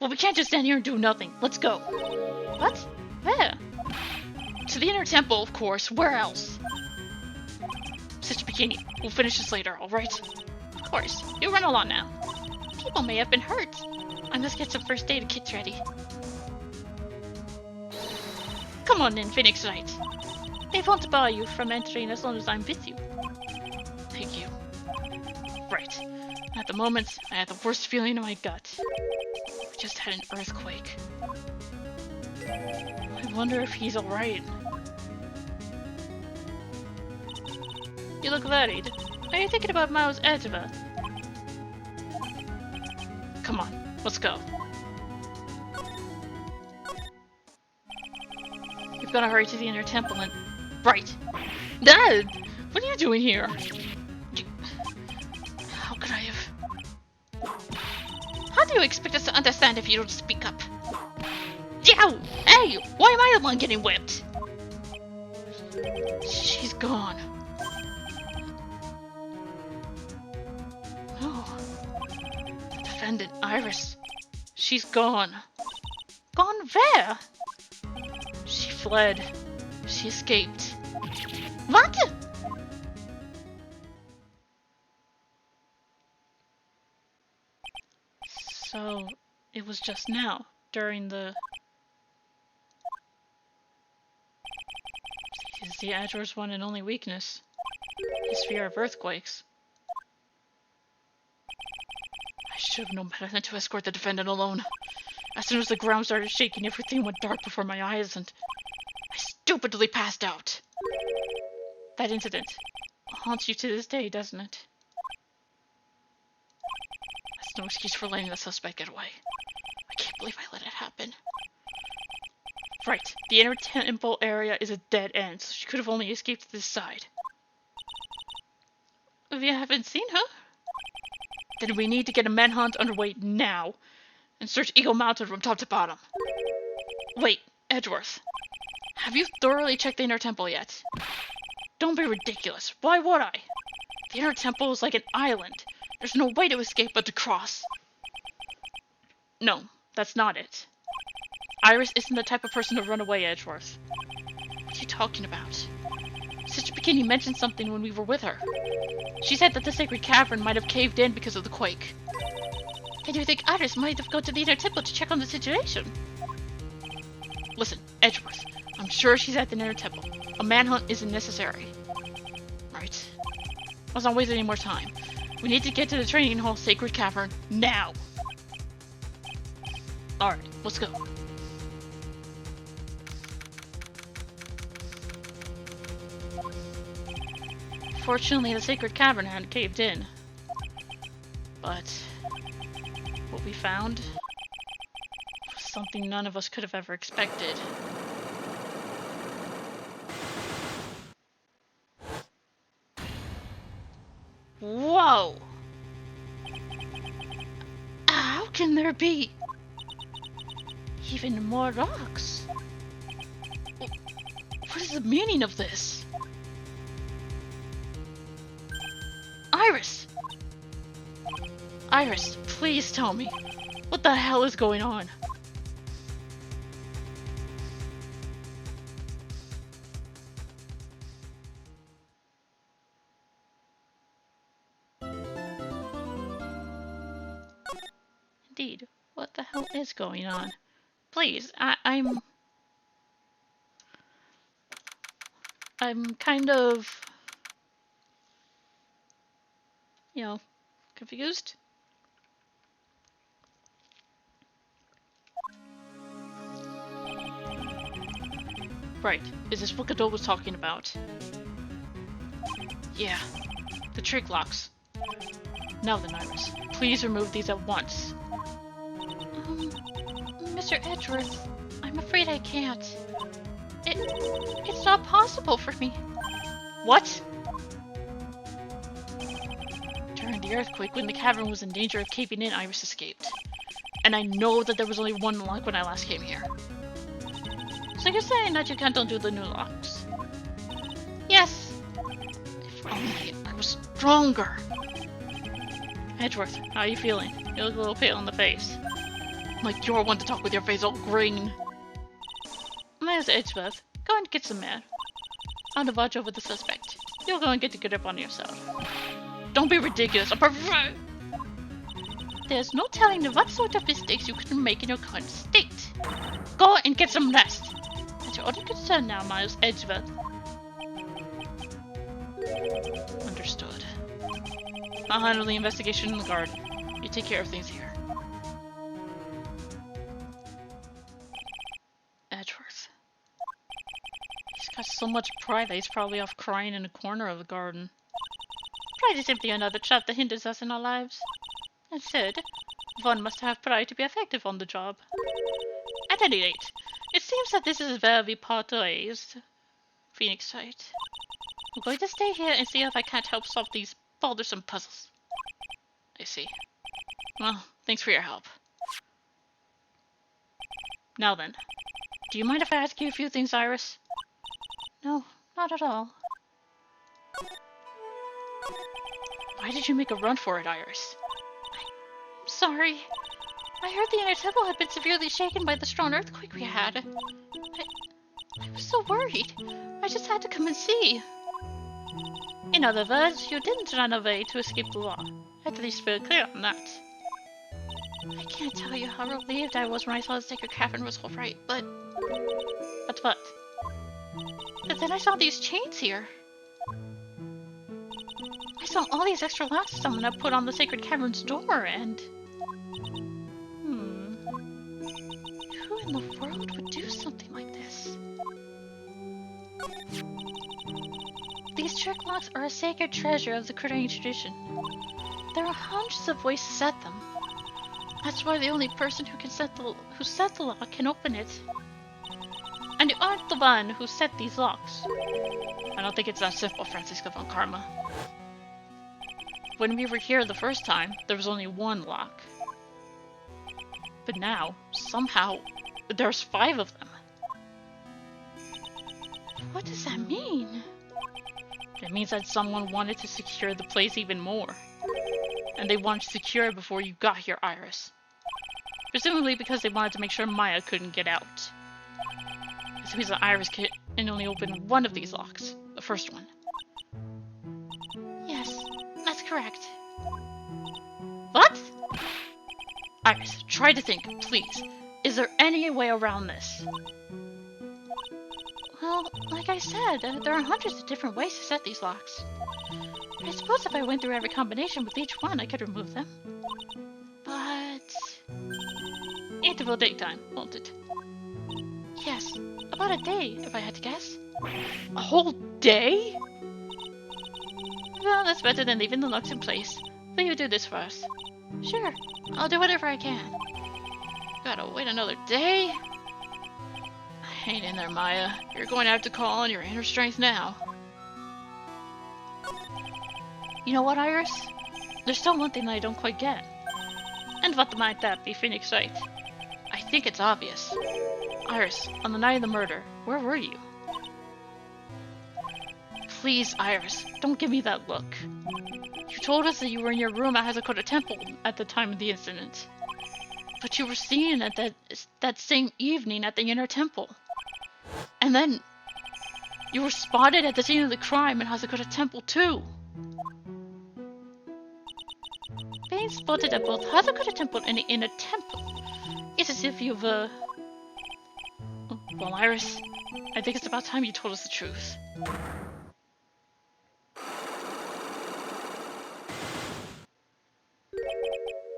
[SPEAKER 1] Well, we can't just stand here and do nothing. Let's go. What? Where? To the inner temple, of course. Where else? Sister Bikini, we'll finish this later, alright? Of course. You run along now. People may have been hurt. I must get some first aid kits ready. Come on in, Phoenix Wright. They won't bar you from entering as long as I'm with you. Thank you. Right. At the moment, I had the worst feeling in my gut. We just had an earthquake. I wonder if he's alright. You look worried. Are you thinking about Miles Edgeworth? Come on, let's go. We've got to hurry to the inner temple and... Right! Dad! What are you doing here? How could I have... How do you expect us to understand if you don't speak up? Yow! Hey! Why am I the one getting whipped? She's gone. Oh. The defendant, Iris. She's gone. Gone where? She fled. She escaped. What? So, it was just now, during the... It's the Edgeworth's one and only weakness. His fear of earthquakes. I should have known better than to escort the defendant alone. As soon as the ground started shaking, everything went dark before my eyes and I stupidly passed out. That incident haunts you to this day, doesn't it? That's no excuse for letting the suspect get away. I can't believe I let it happen. Right, the inner temple area is a dead end, so she could have only escaped to this side. If you haven't seen her, then we need to get a manhunt underway now, and search Eagle Mountain from top to bottom. Wait, Edgeworth, have you thoroughly checked the inner temple yet? Don't be ridiculous. Why would I? The inner temple is like an island. There's no way to escape but to cross. No, that's not it. Iris isn't the type of person to run away, Edgeworth. What are you talking about? Sister Bikini mentioned something when we were with her. She said that the sacred cavern might have caved in because of the quake. And you think Iris might have gone to the inner temple to check on the situation? Listen, Edgeworth, I'm sure she's at the inner temple. A manhunt isn't necessary. Right. Let's not waste any more time. We need to get to the training hall sacred cavern now. Alright, let's go. Fortunately, the sacred cavern hadn't caved in. But what we found was something none of us could have ever expected. Whoa! How can there be even more rocks? What is the meaning of this? Iris! Iris, please tell me. What the hell is going on? Indeed, what the hell is going on? Please, I'm kind of, you know, confused. Right, is this what Godot was talking about? Yeah, the trick locks. Now then, Iris, please remove these at once. Mr. Edgeworth, I'm afraid I can't. It's not possible for me. What? During the earthquake, when the cavern was in danger of caving in, Iris escaped. And I know that there was only one lock when I last came here. So you're saying that you can't undo the new locks? Yes. If only I was stronger. Edgeworth, how are you feeling? You look a little pale in the face. Like you're one to talk with your face all green. There's Edgeworth. Go and get some air. I'm to watch over the suspect. You'll go and get a grip on yourself. Don't be ridiculous. There's no telling what sort of mistakes you could make in your current state. Go and get some rest. That's your only concern now, Miles Edgeworth. Understood. I'll handle the investigation in the garden. You take care of things here. Edgeworth. He's got so much pride that he's probably off crying in a corner of the garden. Pride is simply another trap that hinders us in our lives. Instead, one must have pride to be effective on the job. At any rate, it seems that this is where we part ways. Phoenix Wright. I'm going to stay here and see if I can't help solve these bothersome puzzles. I see. Well, thanks for your help. Now then, do you mind if I ask you a few things, Iris? No, not at all. Why did you make a run for it, Iris? I'm sorry. I heard the inner temple had been severely shaken by the strong earthquake we had. I was so worried. I just had to come and see. In other words, you didn't run away to escape the law. At least we're clear on that. I can't tell you how relieved I was when I saw the sacred cavern was all right, but... What? But then I saw these chains here. I saw all these extra locks someone had put on the sacred cavern's door, and... Who in the world would do something like this? These trick locks are a sacred treasure of the Attorney tradition. There are hundreds of ways to set them. That's why the only person who set the lock can open it. And you aren't the one who set these locks. I don't think it's that simple, Francisco von Karma. When we were here the first time, there was only one lock. But now, somehow, there's 5 of them. What does that mean? It means that someone wanted to secure the place even more. And they wanted to secure it before you got here, Iris. Presumably because they wanted to make sure Maya couldn't get out. This means that Iris can only open one of these locks. The first one. Yes, that's correct. What? Iris, try to think, please. Is there any way around this? Well, like I said, there are hundreds of different ways to set these locks. I suppose if I went through every combination with each one, I could remove them. But... it will take time, won't it? Yes, about a day, if I had to guess. A whole day? Well, that's better than leaving the locks in place. Will you do this for us? Sure, I'll do whatever I can. Gotta wait another day? Hang in there, Maya. You're going to have to call on your inner strength now. You know what, Iris? There's still one thing that I don't quite get. And what might that be, Phoenix Wright? I think it's obvious. Iris, on the night of the murder, where were you? Please, Iris, don't give me that look. You told us that you were in your room at Hazakota Temple at the time of the incident. But you were seen at that same evening at the Inner Temple. And then, you were spotted at the scene of the crime in Hazakota Temple too. Being spotted at both Hazakota Temple and the Inner Temple is as if you've, Well, Iris, I think it's about time you told us the truth.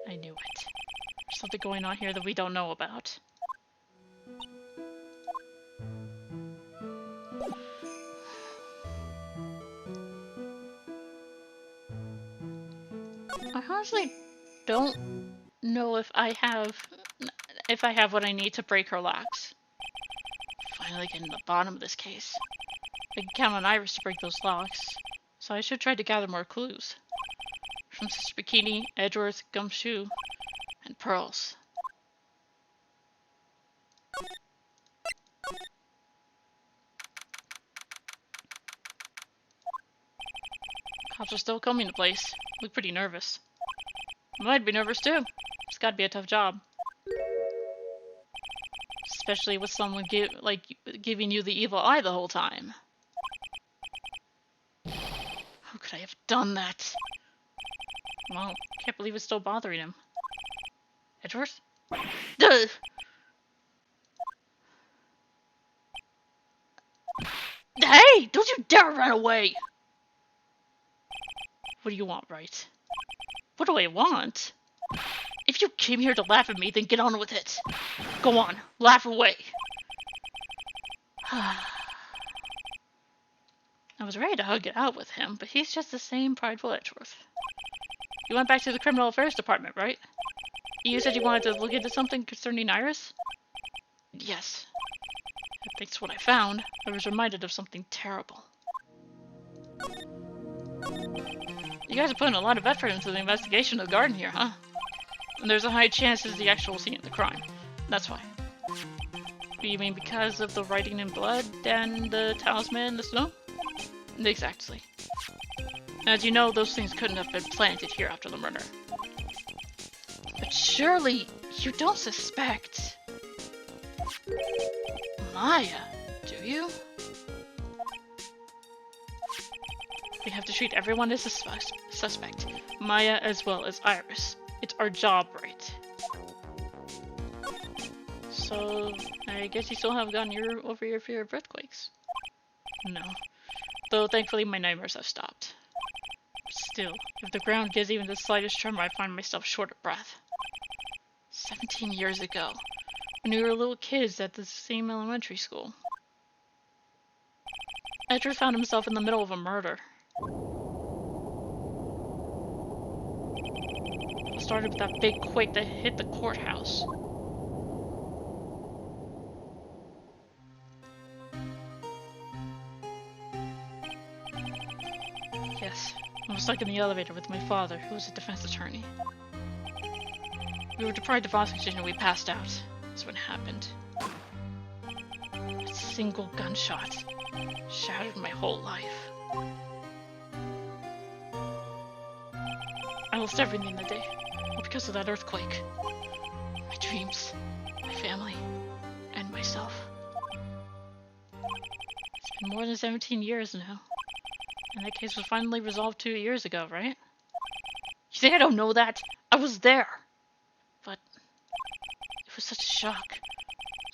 [SPEAKER 1] I knew it. There's something going on here that we don't know about. I honestly don't know if I have what I need to break her locks. Finally getting to the bottom of this case. I can count on Iris to break those locks, so I should try to gather more clues. From Sister Bikini, Edgeworth, Gumshoe, and Pearls. Cops are still coming to place. Look pretty nervous. I might be nervous too. It's gotta be a tough job. Especially with someone giving you the evil eye the whole time. How could I have done that? Well, can't believe it's still bothering him. Edgeworth? Duh! Hey! Don't you dare run away! What do you want, Wright? What do I want? If you came here to laugh at me, then get on with it. Go on, laugh away. I was ready to hug it out with him, but he's just the same prideful Edgeworth. You went back to the Criminal Affairs Department, right? You said you wanted to look into something concerning Iris? Yes. Thanks to what I found, I was reminded of something terrible. You guys are putting a lot of effort into the investigation of the garden here, huh? And there's a high chance this is the actual scene of the crime. That's why. You mean because of the writing in blood and the talisman in the snow? Exactly. As you know, those things couldn't have been planted here after the murder. But surely, you don't suspect... Maya, do you? We have to treat everyone as a suspect. Maya as well as Iris. It's our job, right? So, I guess you still haven't gotten over your fear of earthquakes. No. Though, thankfully, my nightmares have stopped. Still, if the ground gives even the slightest tremor, I find myself short of breath. 17 years ago, when we were little kids at the same elementary school. Edward found himself in the middle of a murder. It started with that big quake that hit the courthouse. Yes, I was stuck in the elevator with my father, who was a defense attorney. We were deprived of oxygen and we passed out. That's when it happened. A single gunshot shattered my whole life. I lost everything that day, all because of that earthquake. My dreams, my family, and myself. It's been more than 17 years now. And that case was finally resolved 2 years ago, right? You think I don't know that? I was there! But it was such a shock.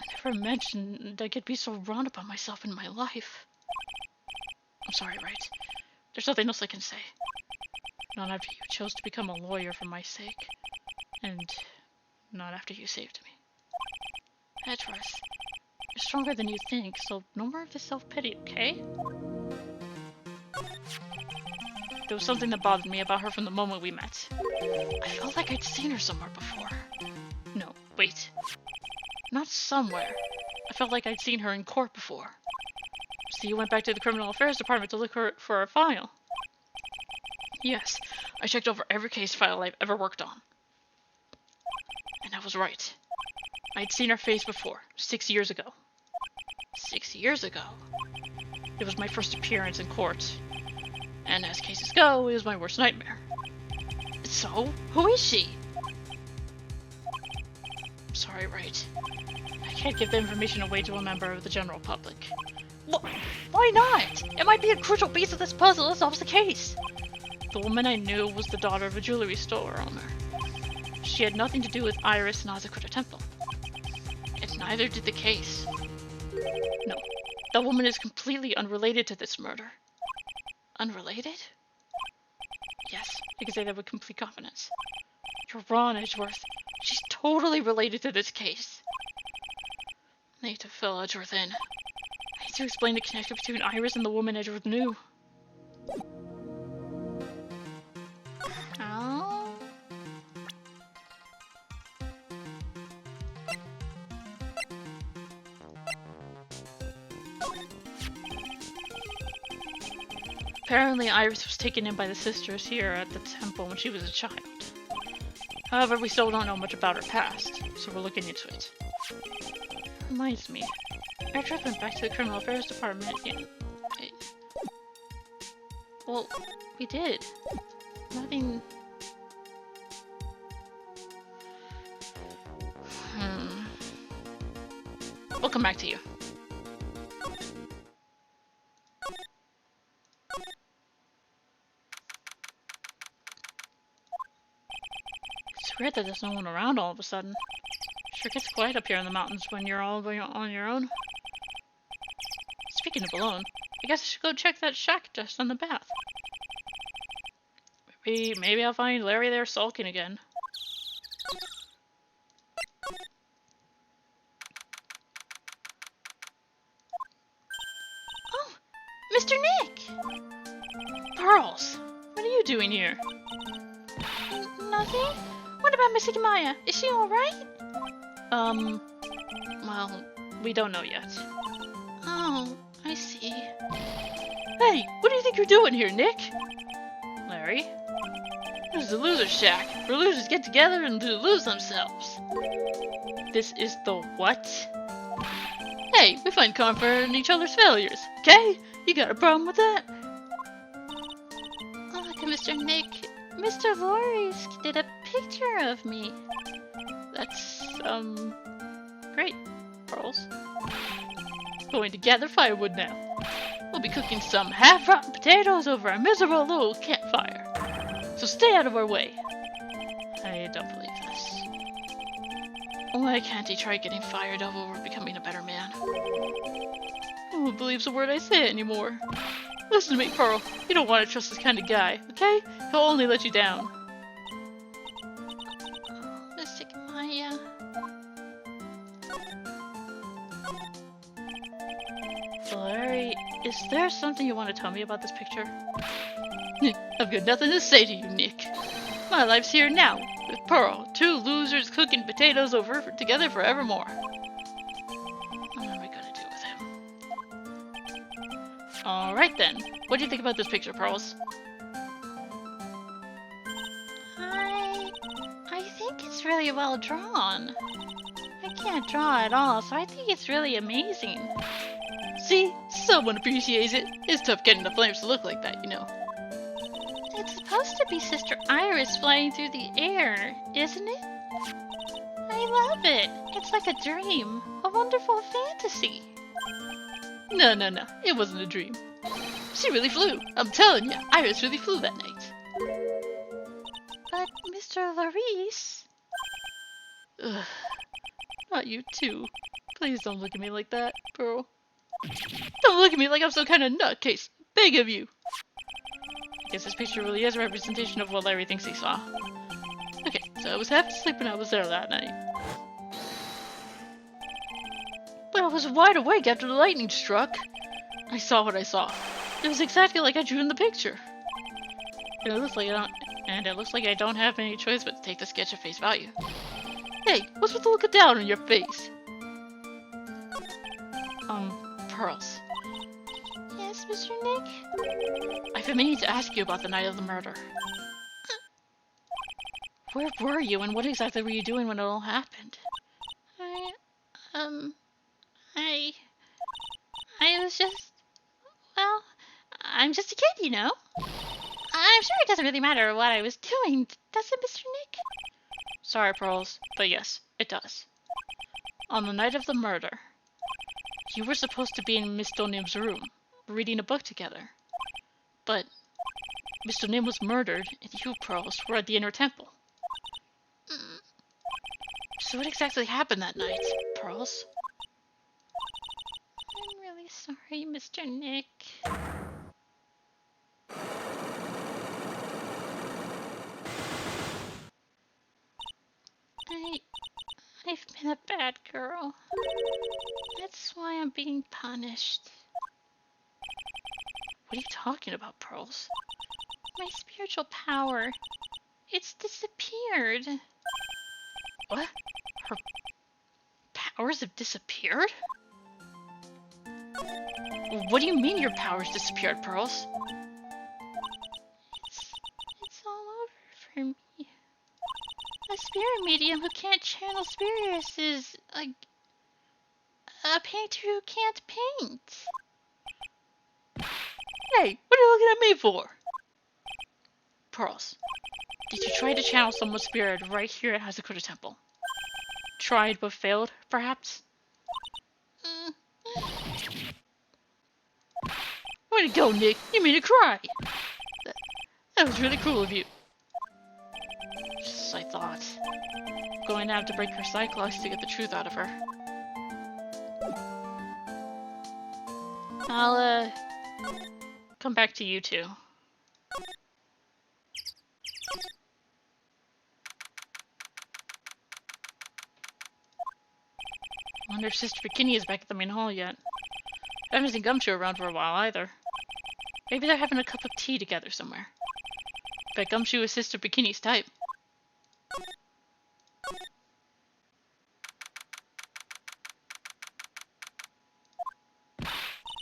[SPEAKER 1] I never imagined I could be so wrong about myself in my life. I'm sorry, Wright. There's nothing else I can say. Not after you chose to become a lawyer for my sake. And not after you saved me. Edward, you're stronger than you think, so no more of this self-pity, okay? There was something that bothered me about her from the moment we met. I felt like I'd seen her somewhere before. No, wait. Not somewhere. I felt like I'd seen her in court before. So you went back to the Criminal Affairs Department to look for a file. Yes, I checked over every case file I've ever worked on. And I was right. I'd seen her face before, 6 years ago. 6 years ago? It was my first appearance in court. And as cases go, it was my worst nightmare. So, who is she? I'm sorry, Wright. I can't give the information away to a member of the general public. Why not? It might be a crucial piece of this puzzle that solves the case. The woman I knew was the daughter of a jewelry store owner. She had nothing to do with Iris and Azakura Temple. And neither did the case. No, that woman is completely unrelated to this murder. Unrelated? Yes, I can say that with complete confidence. You're wrong, Edgeworth. She's totally related to this case. I need to fill Edgeworth in. I need to explain the connection between Iris and the woman Edgeworth knew. Oh? Apparently Iris was taken in by the sisters here at the temple when she was a child. However, we still don't know much about her past, so we're looking into it. Reminds me, Edgeworth went back to the Criminal Affairs Department and... Well, we did. Nothing... We'll come back to you. It's weird that there's no one around all of a sudden. Sure gets quiet up here in the mountains when you're all on your own. Speaking of alone, I guess I should go check that shack just on the path. Maybe I'll find Larry there sulking again. Oh, Mr. Nick! Pearls, what are you doing here? Nothing? What about Miss Maya? Is she alright? Well, we don't know yet. Oh, I see. Hey, what do you think you're doing here, Nick? Larry? This is the loser shack, where losers get together and lose themselves. This is the what? Hey, we find comfort in each other's failures, okay? You got a problem with that? Oh, look at Mr. Nick. Mr. Voorhees did a picture of me. That's, great, Pearls. Going to gather firewood now. We'll be cooking some half-rotten potatoes over our miserable little campfire. So stay out of our way. I don't believe this. Why can't he try getting fired up over becoming a better man? No one believes a word I say anymore. Listen to me, Pearl. You don't want to trust this kind of guy, okay? He'll only let you down. Mystic Maya. Larry, is there something you want to tell me about this picture? I've got nothing to say to you, Nick. My life's here now, with Pearl, two losers cooking potatoes together forevermore. What am I gonna do with him? Alright then, what do you think about this picture, Pearls?
[SPEAKER 3] I think it's really well drawn. I can't draw at all, so I think it's really amazing.
[SPEAKER 1] See? Someone appreciates it. It's tough getting the flames to look like that, you know.
[SPEAKER 3] It's supposed to be Sister Iris flying through the air, isn't it? I love it. It's like a dream. A wonderful fantasy.
[SPEAKER 1] No. It wasn't a dream. She really flew. I'm telling you, Iris really flew that night.
[SPEAKER 3] But Mr. Larice...
[SPEAKER 1] Ugh. Not you too. Please don't look at me like that, Pearl. Don't look at me like I'm some kind of nutcase. Beg of you. I guess this picture really is a representation of what Larry thinks he saw. Okay, so I was half asleep when I was there that night. But I was wide awake after the lightning struck. I saw what I saw. It was exactly like I drew in the picture. And it looks like I don't have any choice but to take the sketch at face value. Hey, what's with the look of down on your face? Pearls.
[SPEAKER 3] Yes, Mr. Nick?
[SPEAKER 1] I've been meaning to ask you about the night of the murder. Where were you, and what exactly were you doing when it all happened?
[SPEAKER 3] I was just... Well, I'm just a kid, you know? I'm sure it doesn't really matter what I was doing, does it, Mr. Nick?
[SPEAKER 1] Sorry, Pearls, but yes, it does. On the night of the murder, you were supposed to be in Miss Donim's room, reading a book together. But Miss Donim was murdered, and you, Pearls, were at the inner temple. So what exactly happened that night, Pearls?
[SPEAKER 3] I'm really sorry, Mr. Nick. I've been a bad girl. That's why I'm being punished.
[SPEAKER 1] What are you talking about, Pearls?
[SPEAKER 3] My spiritual power. It's disappeared.
[SPEAKER 1] What? Her powers have disappeared? What do you mean your powers disappeared, Pearls?
[SPEAKER 3] It's all over for me. A spirit medium who can't channel spirits is like a painter who can't paint.
[SPEAKER 1] Hey, what are you looking at me for? Pearls, did you try to channel someone's spirit right here at Hazakura Temple? Tried but failed, perhaps? Way to go, Nick! You made her cry! That was really cool of you. Just as I thought. Going to have to break her cyclops to get the truth out of her. I'll, come back to you two. I wonder if Sister Bikini is back at the main hall yet. I haven't seen Gumshoe around for a while either. Maybe they're having a cup of tea together somewhere. Bet Gumshoe is Sister Bikini's type.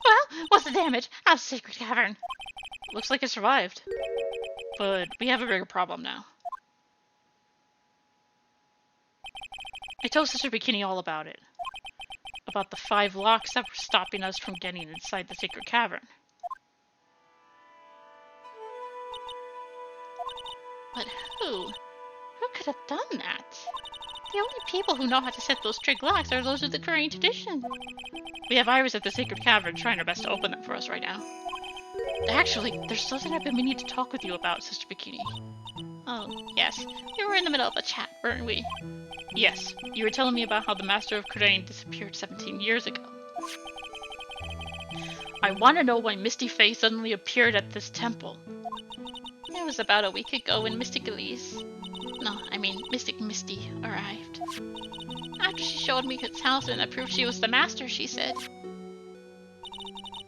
[SPEAKER 3] Well, what's the damage? Our sacred cavern.
[SPEAKER 1] Looks like it survived. But we have a bigger problem now. I told Sister Bikini all about it. About the 5 locks that were stopping us from getting inside the sacred cavern.
[SPEAKER 3] But who? Who could have done that? The only people who know how to set those trick locks are those of the current tradition.
[SPEAKER 1] We have Iris at the sacred cavern trying her best to open them for us right now. Actually, there's something I've been meaning to talk with you about, Sister Bikini.
[SPEAKER 3] Oh, yes. We were in the middle of a chat.
[SPEAKER 1] weren't we? Yes, you were telling me about how the Master of Crane disappeared 17 years ago. I want to know why Misty Faye suddenly appeared at this temple.
[SPEAKER 3] It was about a week ago when Mystic Elise... No, I mean Mystic Misty arrived. After she showed me his house and I proved she was the Master, she said,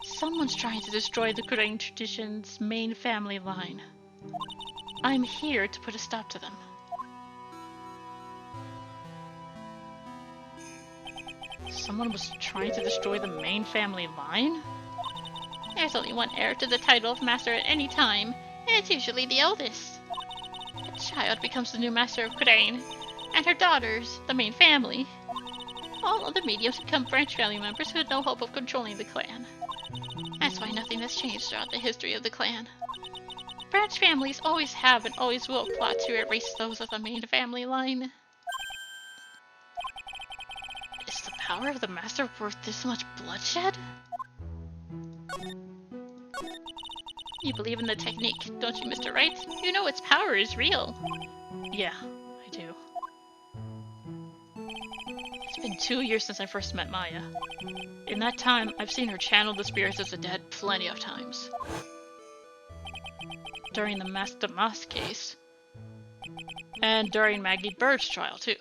[SPEAKER 1] "Someone's trying to destroy the Crane tradition's main family line. I'm here to put a stop to them." Someone was trying to destroy the main family line?
[SPEAKER 3] There's only one heir to the title of Master at any time, and it's usually the eldest. The child becomes the new Master of Crane, and her daughters, the main family. All other mediums become branch family members who had no hope of controlling the clan. That's why nothing has changed throughout the history of the clan. Branch families always have and always will plot to erase those of the main family line.
[SPEAKER 1] Is the power of the Master worth this much bloodshed?
[SPEAKER 3] You believe in the technique, don't you, Mr. Wright? You know its power is real.
[SPEAKER 1] Yeah, I do. It's been 2 years since I first met Maya. In that time, I've seen her channel the spirits of the dead plenty of times. During the Master Mas case. And during Maggie Bird's trial, too.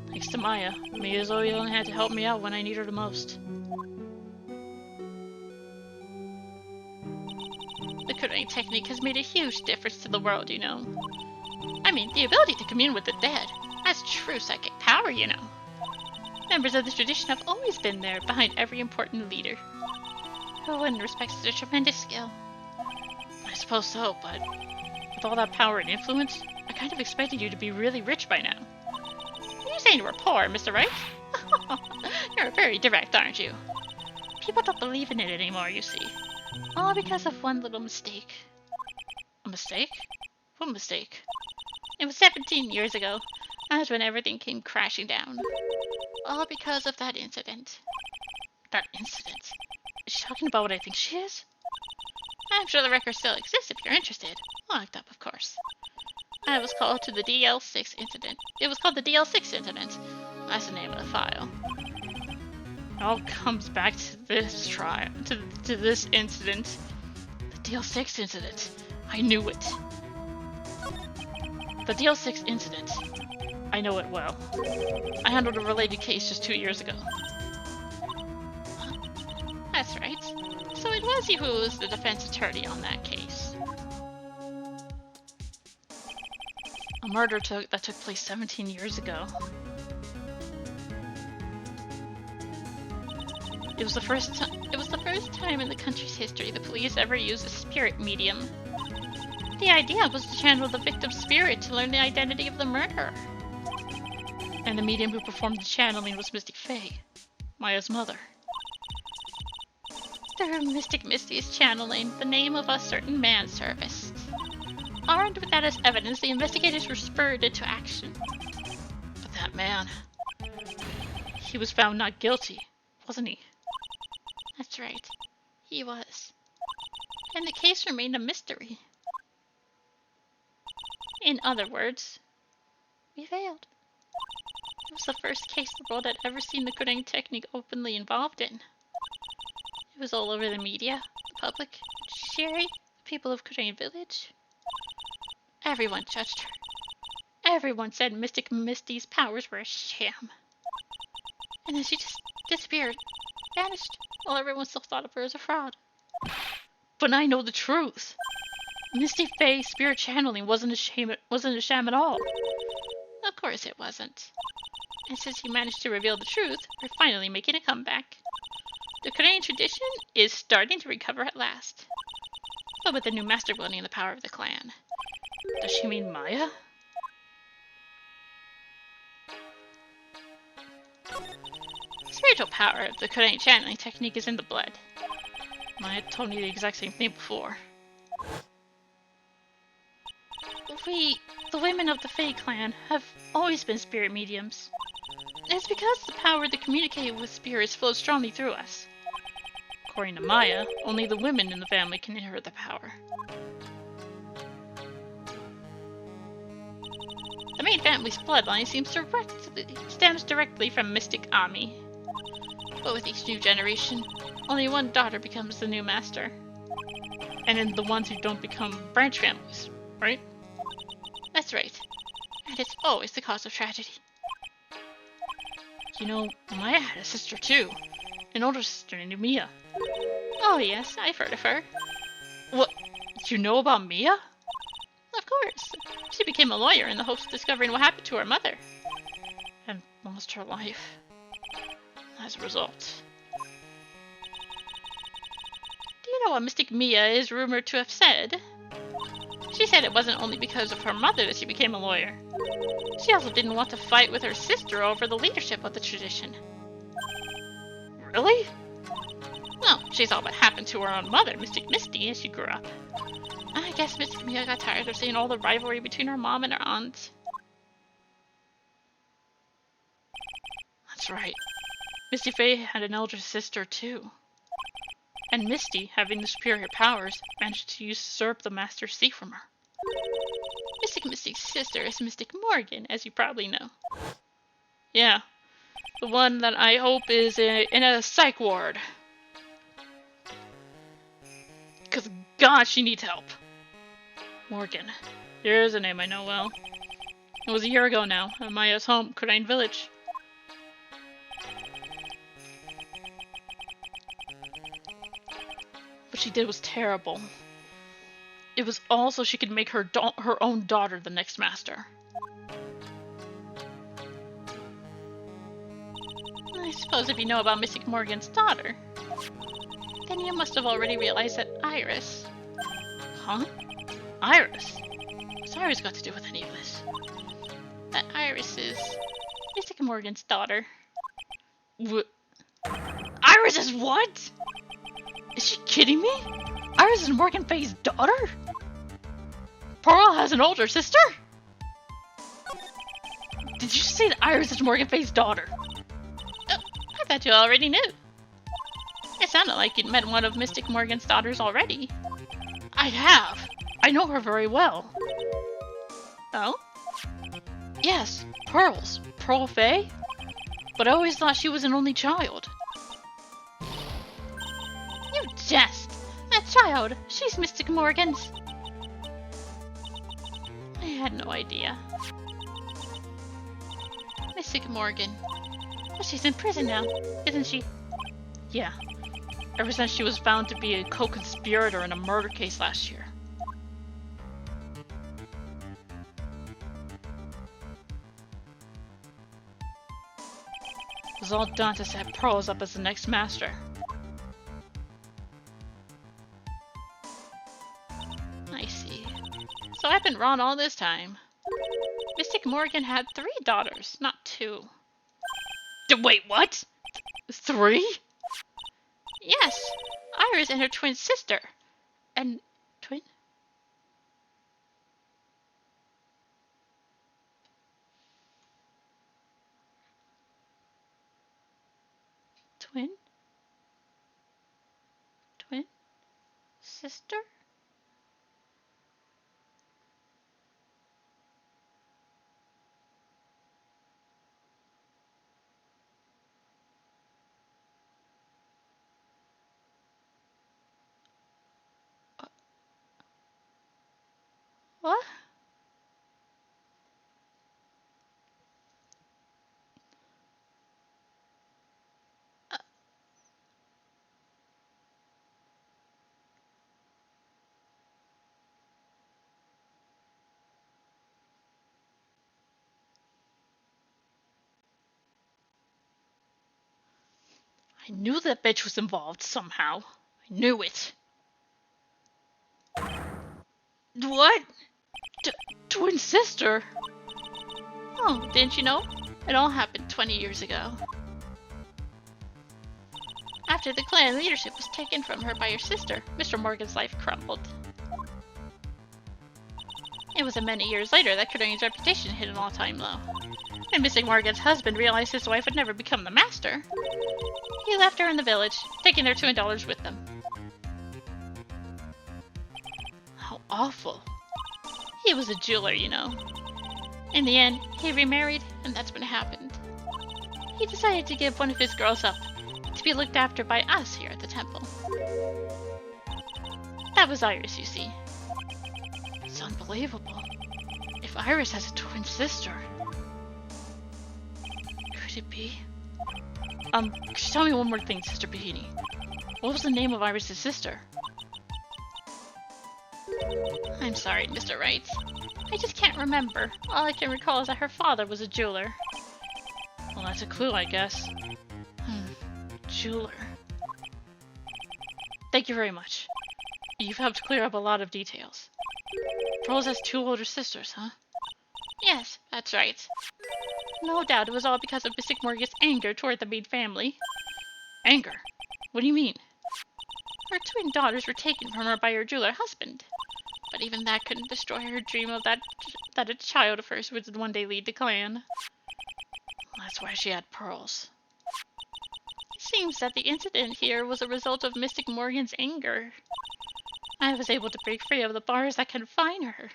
[SPEAKER 1] Thanks to Maya, Mia's always only had to help me out when I need her the most.
[SPEAKER 3] The Crane technique has made a huge difference to the world, you know. I mean, the ability to commune with the dead. That's true psychic power, you know. Members of the tradition have always been there, behind every important leader. Who wouldn't respect such a tremendous skill?
[SPEAKER 1] I suppose so, but with all that power and influence, I kind of expected you to be really rich by now.
[SPEAKER 3] You're saying we're poor, Mr. Wright? You're very direct, aren't you? People don't believe in it anymore, you see. All because of one little mistake.
[SPEAKER 1] A mistake? What mistake?
[SPEAKER 3] It was 17 years ago. That's when everything came crashing down. All because of that incident.
[SPEAKER 1] That incident? Is she talking about what I think she is?
[SPEAKER 3] I'm sure the record still exists if you're interested. Locked up, of course. I was called to the DL6 incident. It was called the DL6 incident. That's the name of the file.
[SPEAKER 1] It all comes back to this trial, to this incident. The DL6 incident. I knew it. The DL6 incident. I know it well. I handled a related case just 2 years ago.
[SPEAKER 3] That's right. So it was you who was the defense attorney on that case.
[SPEAKER 1] A murder that took place 17 years ago.
[SPEAKER 3] It was the first time in the country's history the police ever used a spirit medium. The idea was to channel the victim's spirit to learn the identity of the murderer.
[SPEAKER 1] And the medium who performed the channeling was Misty Faye, Maya's mother.
[SPEAKER 3] Through Mystic Misty's channeling, the name of a certain man surfaced. Armed with that as evidence, the investigators were spurred into action.
[SPEAKER 1] But that man... he was found not guilty, wasn't he?
[SPEAKER 3] That's right. He was. And the case remained a mystery. In other words, we failed. It was the first case the world had ever seen the Crane technique openly involved in. It was all over the media, the public, the judiciary, the people of Crane Village. Everyone judged her. Everyone said Mystic Misty's powers were a sham. And then she just disappeared, vanished, while everyone still thought of her as a fraud.
[SPEAKER 1] But I know the truth. Misty Faye's spirit channeling wasn't a sham at all.
[SPEAKER 3] Of course it wasn't. And since you managed to reveal the truth, we're finally making a comeback. The Crane tradition is starting to recover at last. But with the new master wielding the power of the clan.
[SPEAKER 1] Does she mean Maya?
[SPEAKER 3] Spiritual power of the Crane channeling technique is in the blood.
[SPEAKER 1] Maya told me the exact same thing before.
[SPEAKER 3] We, the women of the Fae clan, have always been spirit mediums. It's because the power to communicate with spirits flows strongly through us.
[SPEAKER 1] According to Maya, only the women in the family can inherit the power.
[SPEAKER 3] Wright family's bloodline stems directly from Mystic Ami. But with each new generation, only one daughter becomes the new master.
[SPEAKER 1] And then the ones who don't become branch families, right?
[SPEAKER 3] That's right. And it's always the cause of tragedy.
[SPEAKER 1] You know, Maya had a sister too. An older sister named Mia.
[SPEAKER 3] Oh yes, I've heard of her.
[SPEAKER 1] What? You know about Mia?
[SPEAKER 3] Of course. She became a lawyer in the hopes of discovering what happened to her mother.
[SPEAKER 1] And lost her life. As a result.
[SPEAKER 3] Do you know what Mystic Mia is rumored to have said? She said it wasn't only because of her mother that she became a lawyer. She also didn't want to fight with her sister over the leadership of the tradition.
[SPEAKER 1] Really?
[SPEAKER 3] Well, she saw what happened to her own mother, Mystic Misty, as she grew up. I guess Mystic Mia got tired of seeing all the rivalry between her mom and her aunt.
[SPEAKER 1] That's right. Misty Faye had an elder sister too. And Misty, having the superior powers, managed to usurp the Master C from her.
[SPEAKER 3] Mystic Misty's sister is Mystic Morgan, as you probably know.
[SPEAKER 1] Yeah. The one that I hope is in a psych ward. Because God, she needs help. Morgan. Here's a name I know well. It was a year ago now, at Maya's home, Kurain Village. What she did was terrible. It was all so she could make her own daughter the next master.
[SPEAKER 3] I suppose if you know about Mystic Morgan's daughter, then you must have already realized that Iris...
[SPEAKER 1] Huh? Iris? What's Iris got to do with any of this?
[SPEAKER 3] That Iris is Mystic Morgan's daughter.
[SPEAKER 1] What? Iris is what? Is she kidding me? Iris is Morgan Faye's daughter? Pearl has an older sister? Did you say that Iris is Morgan Faye's daughter?
[SPEAKER 3] Oh, I thought you already knew. It sounded like you'd met one of Mystic Morgan's daughters already.
[SPEAKER 1] I have. I know her very well.
[SPEAKER 3] Oh?
[SPEAKER 1] Yes, Pearl's. Pearl Faye? But I always thought she was an only child.
[SPEAKER 3] You jest! That child, she's Mystic Morgan's. I had no idea. Mystic Morgan. Well, she's in prison now, isn't she?
[SPEAKER 1] Yeah. Ever since she was found to be a co-conspirator in a murder case last year. It was all done to set Pearls up as the next master.
[SPEAKER 3] I see. So I've been wrong all this time. Mystic Morgan had 3 daughters, not 2.
[SPEAKER 1] Wait, what? 3?
[SPEAKER 3] Yes, Iris and her twin sister. And... twin? Twin? Twin? Sister? What?
[SPEAKER 1] I knew that bitch was involved somehow. I knew it. What? Twin sister?
[SPEAKER 3] Oh, didn't you know? It all happened 20 years ago. After the clan leadership was taken from her by her sister, Mr. Morgan's life crumbled. It wasn't many years later that Kurain's reputation hit an all-time low. When Mystic Morgan's husband realized his wife would never become the master, he left her in the village, taking their twin daughters with them.
[SPEAKER 1] How awful.
[SPEAKER 3] He was a jeweler, you know. In the end, he remarried, and that's what happened. He decided to give one of his girls up to be looked after by us here at the temple. That was Iris, you see.
[SPEAKER 1] It's unbelievable. If Iris has a twin sister... Could it be? Could you tell me one more thing, Sister Bikini? What was the name of Iris' sister?
[SPEAKER 3] I'm sorry, Mr. Wright. I just can't remember. All I can recall is that her father was a jeweler.
[SPEAKER 1] Well, that's a clue, I guess. Jeweler. Thank you very much. You've helped clear up a lot of details. Rose has 2 older sisters, huh?
[SPEAKER 3] Yes, that's right. No doubt it was all because of Mystic Morgan's anger toward the Mead family.
[SPEAKER 1] Anger? What do you mean?
[SPEAKER 3] Her twin daughters were taken from her by her jeweler husband. But even that couldn't destroy her dream of that a child of hers would one day lead the clan.
[SPEAKER 1] That's why she had pearls.
[SPEAKER 3] It seems that the incident here was a result of Mystic Morgan's anger. I was able to break free of the bars that confine her.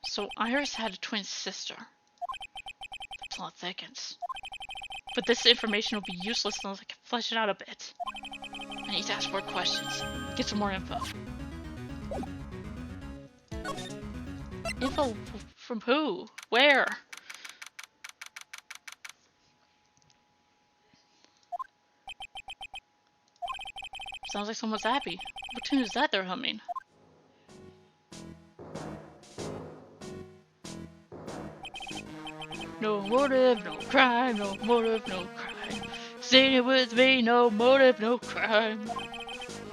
[SPEAKER 1] So Iris had a twin sister. The plot thickens. But this information will be useless unless I can flesh it out a bit. I need to ask more questions. Get some more info. Info from who? Where? Sounds like someone's happy. What tune is that they're humming? No motive, no crime, no motive, no crime. Sing it with me, no motive, no crime.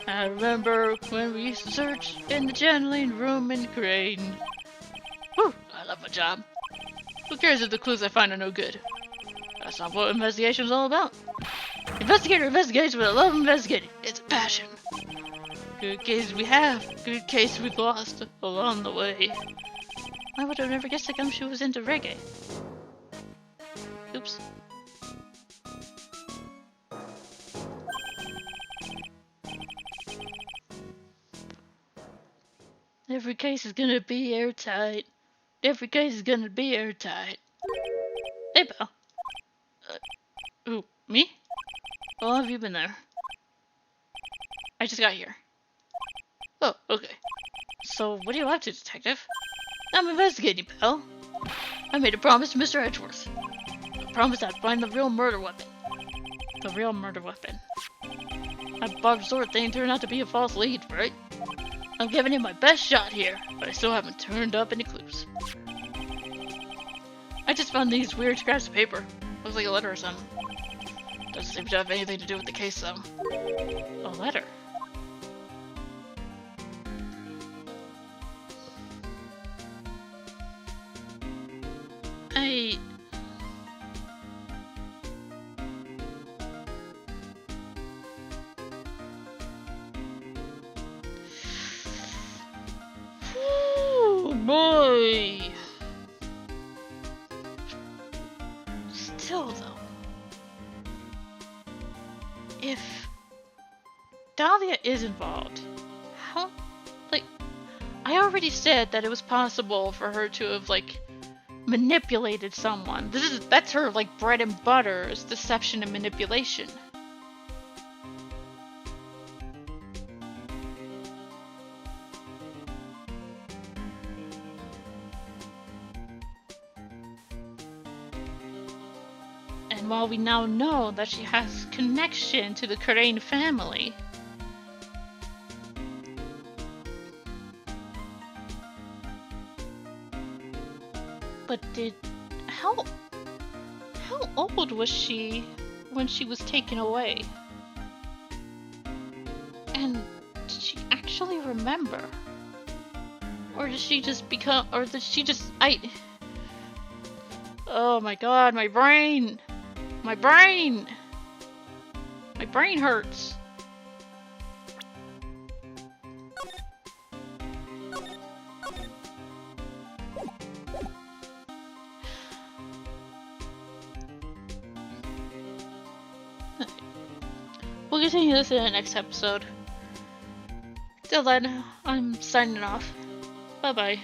[SPEAKER 1] I remember when we used to search in the channeling room in Crane. Whew, I love my job. Who cares if the clues I find are no good? That's not what investigation's all about. Investigator investigates what I love investigating. It's a passion. Good cases we have, good cases we've lost along the way. I would have never guessed the gumshoe was into reggae. Oops. Every case is gonna be airtight. Every case is gonna be airtight. Hey, pal. Who? Me? How long have you been there? I just got here. Oh, okay. So, what are you up to, detective? I'm investigating, pal. I made a promise to Mr. Edgeworth. I promised I'd find the real murder weapon. The real murder weapon. That Bob Sword thing turned out to be a false lead, right? I'm giving it my best shot here, but I still haven't turned up any clues. I just found these weird scraps of paper. Looks like a letter or something. Doesn't seem to have anything to do with the case, though. A letter? Oh boy! Still though, if Dahlia is involved, how, like, I already said that it was possible for her to have, like, manipulated someone. That's her, like, bread and butter, is deception and manipulation. And while we now know that she has connection to the Crane family, but how old was she when she was taken away? And did she actually remember? Or did she just oh my god, my brain! My brain! My brain hurts. We'll continue this in the next episode. Till then, I'm signing off. Bye bye.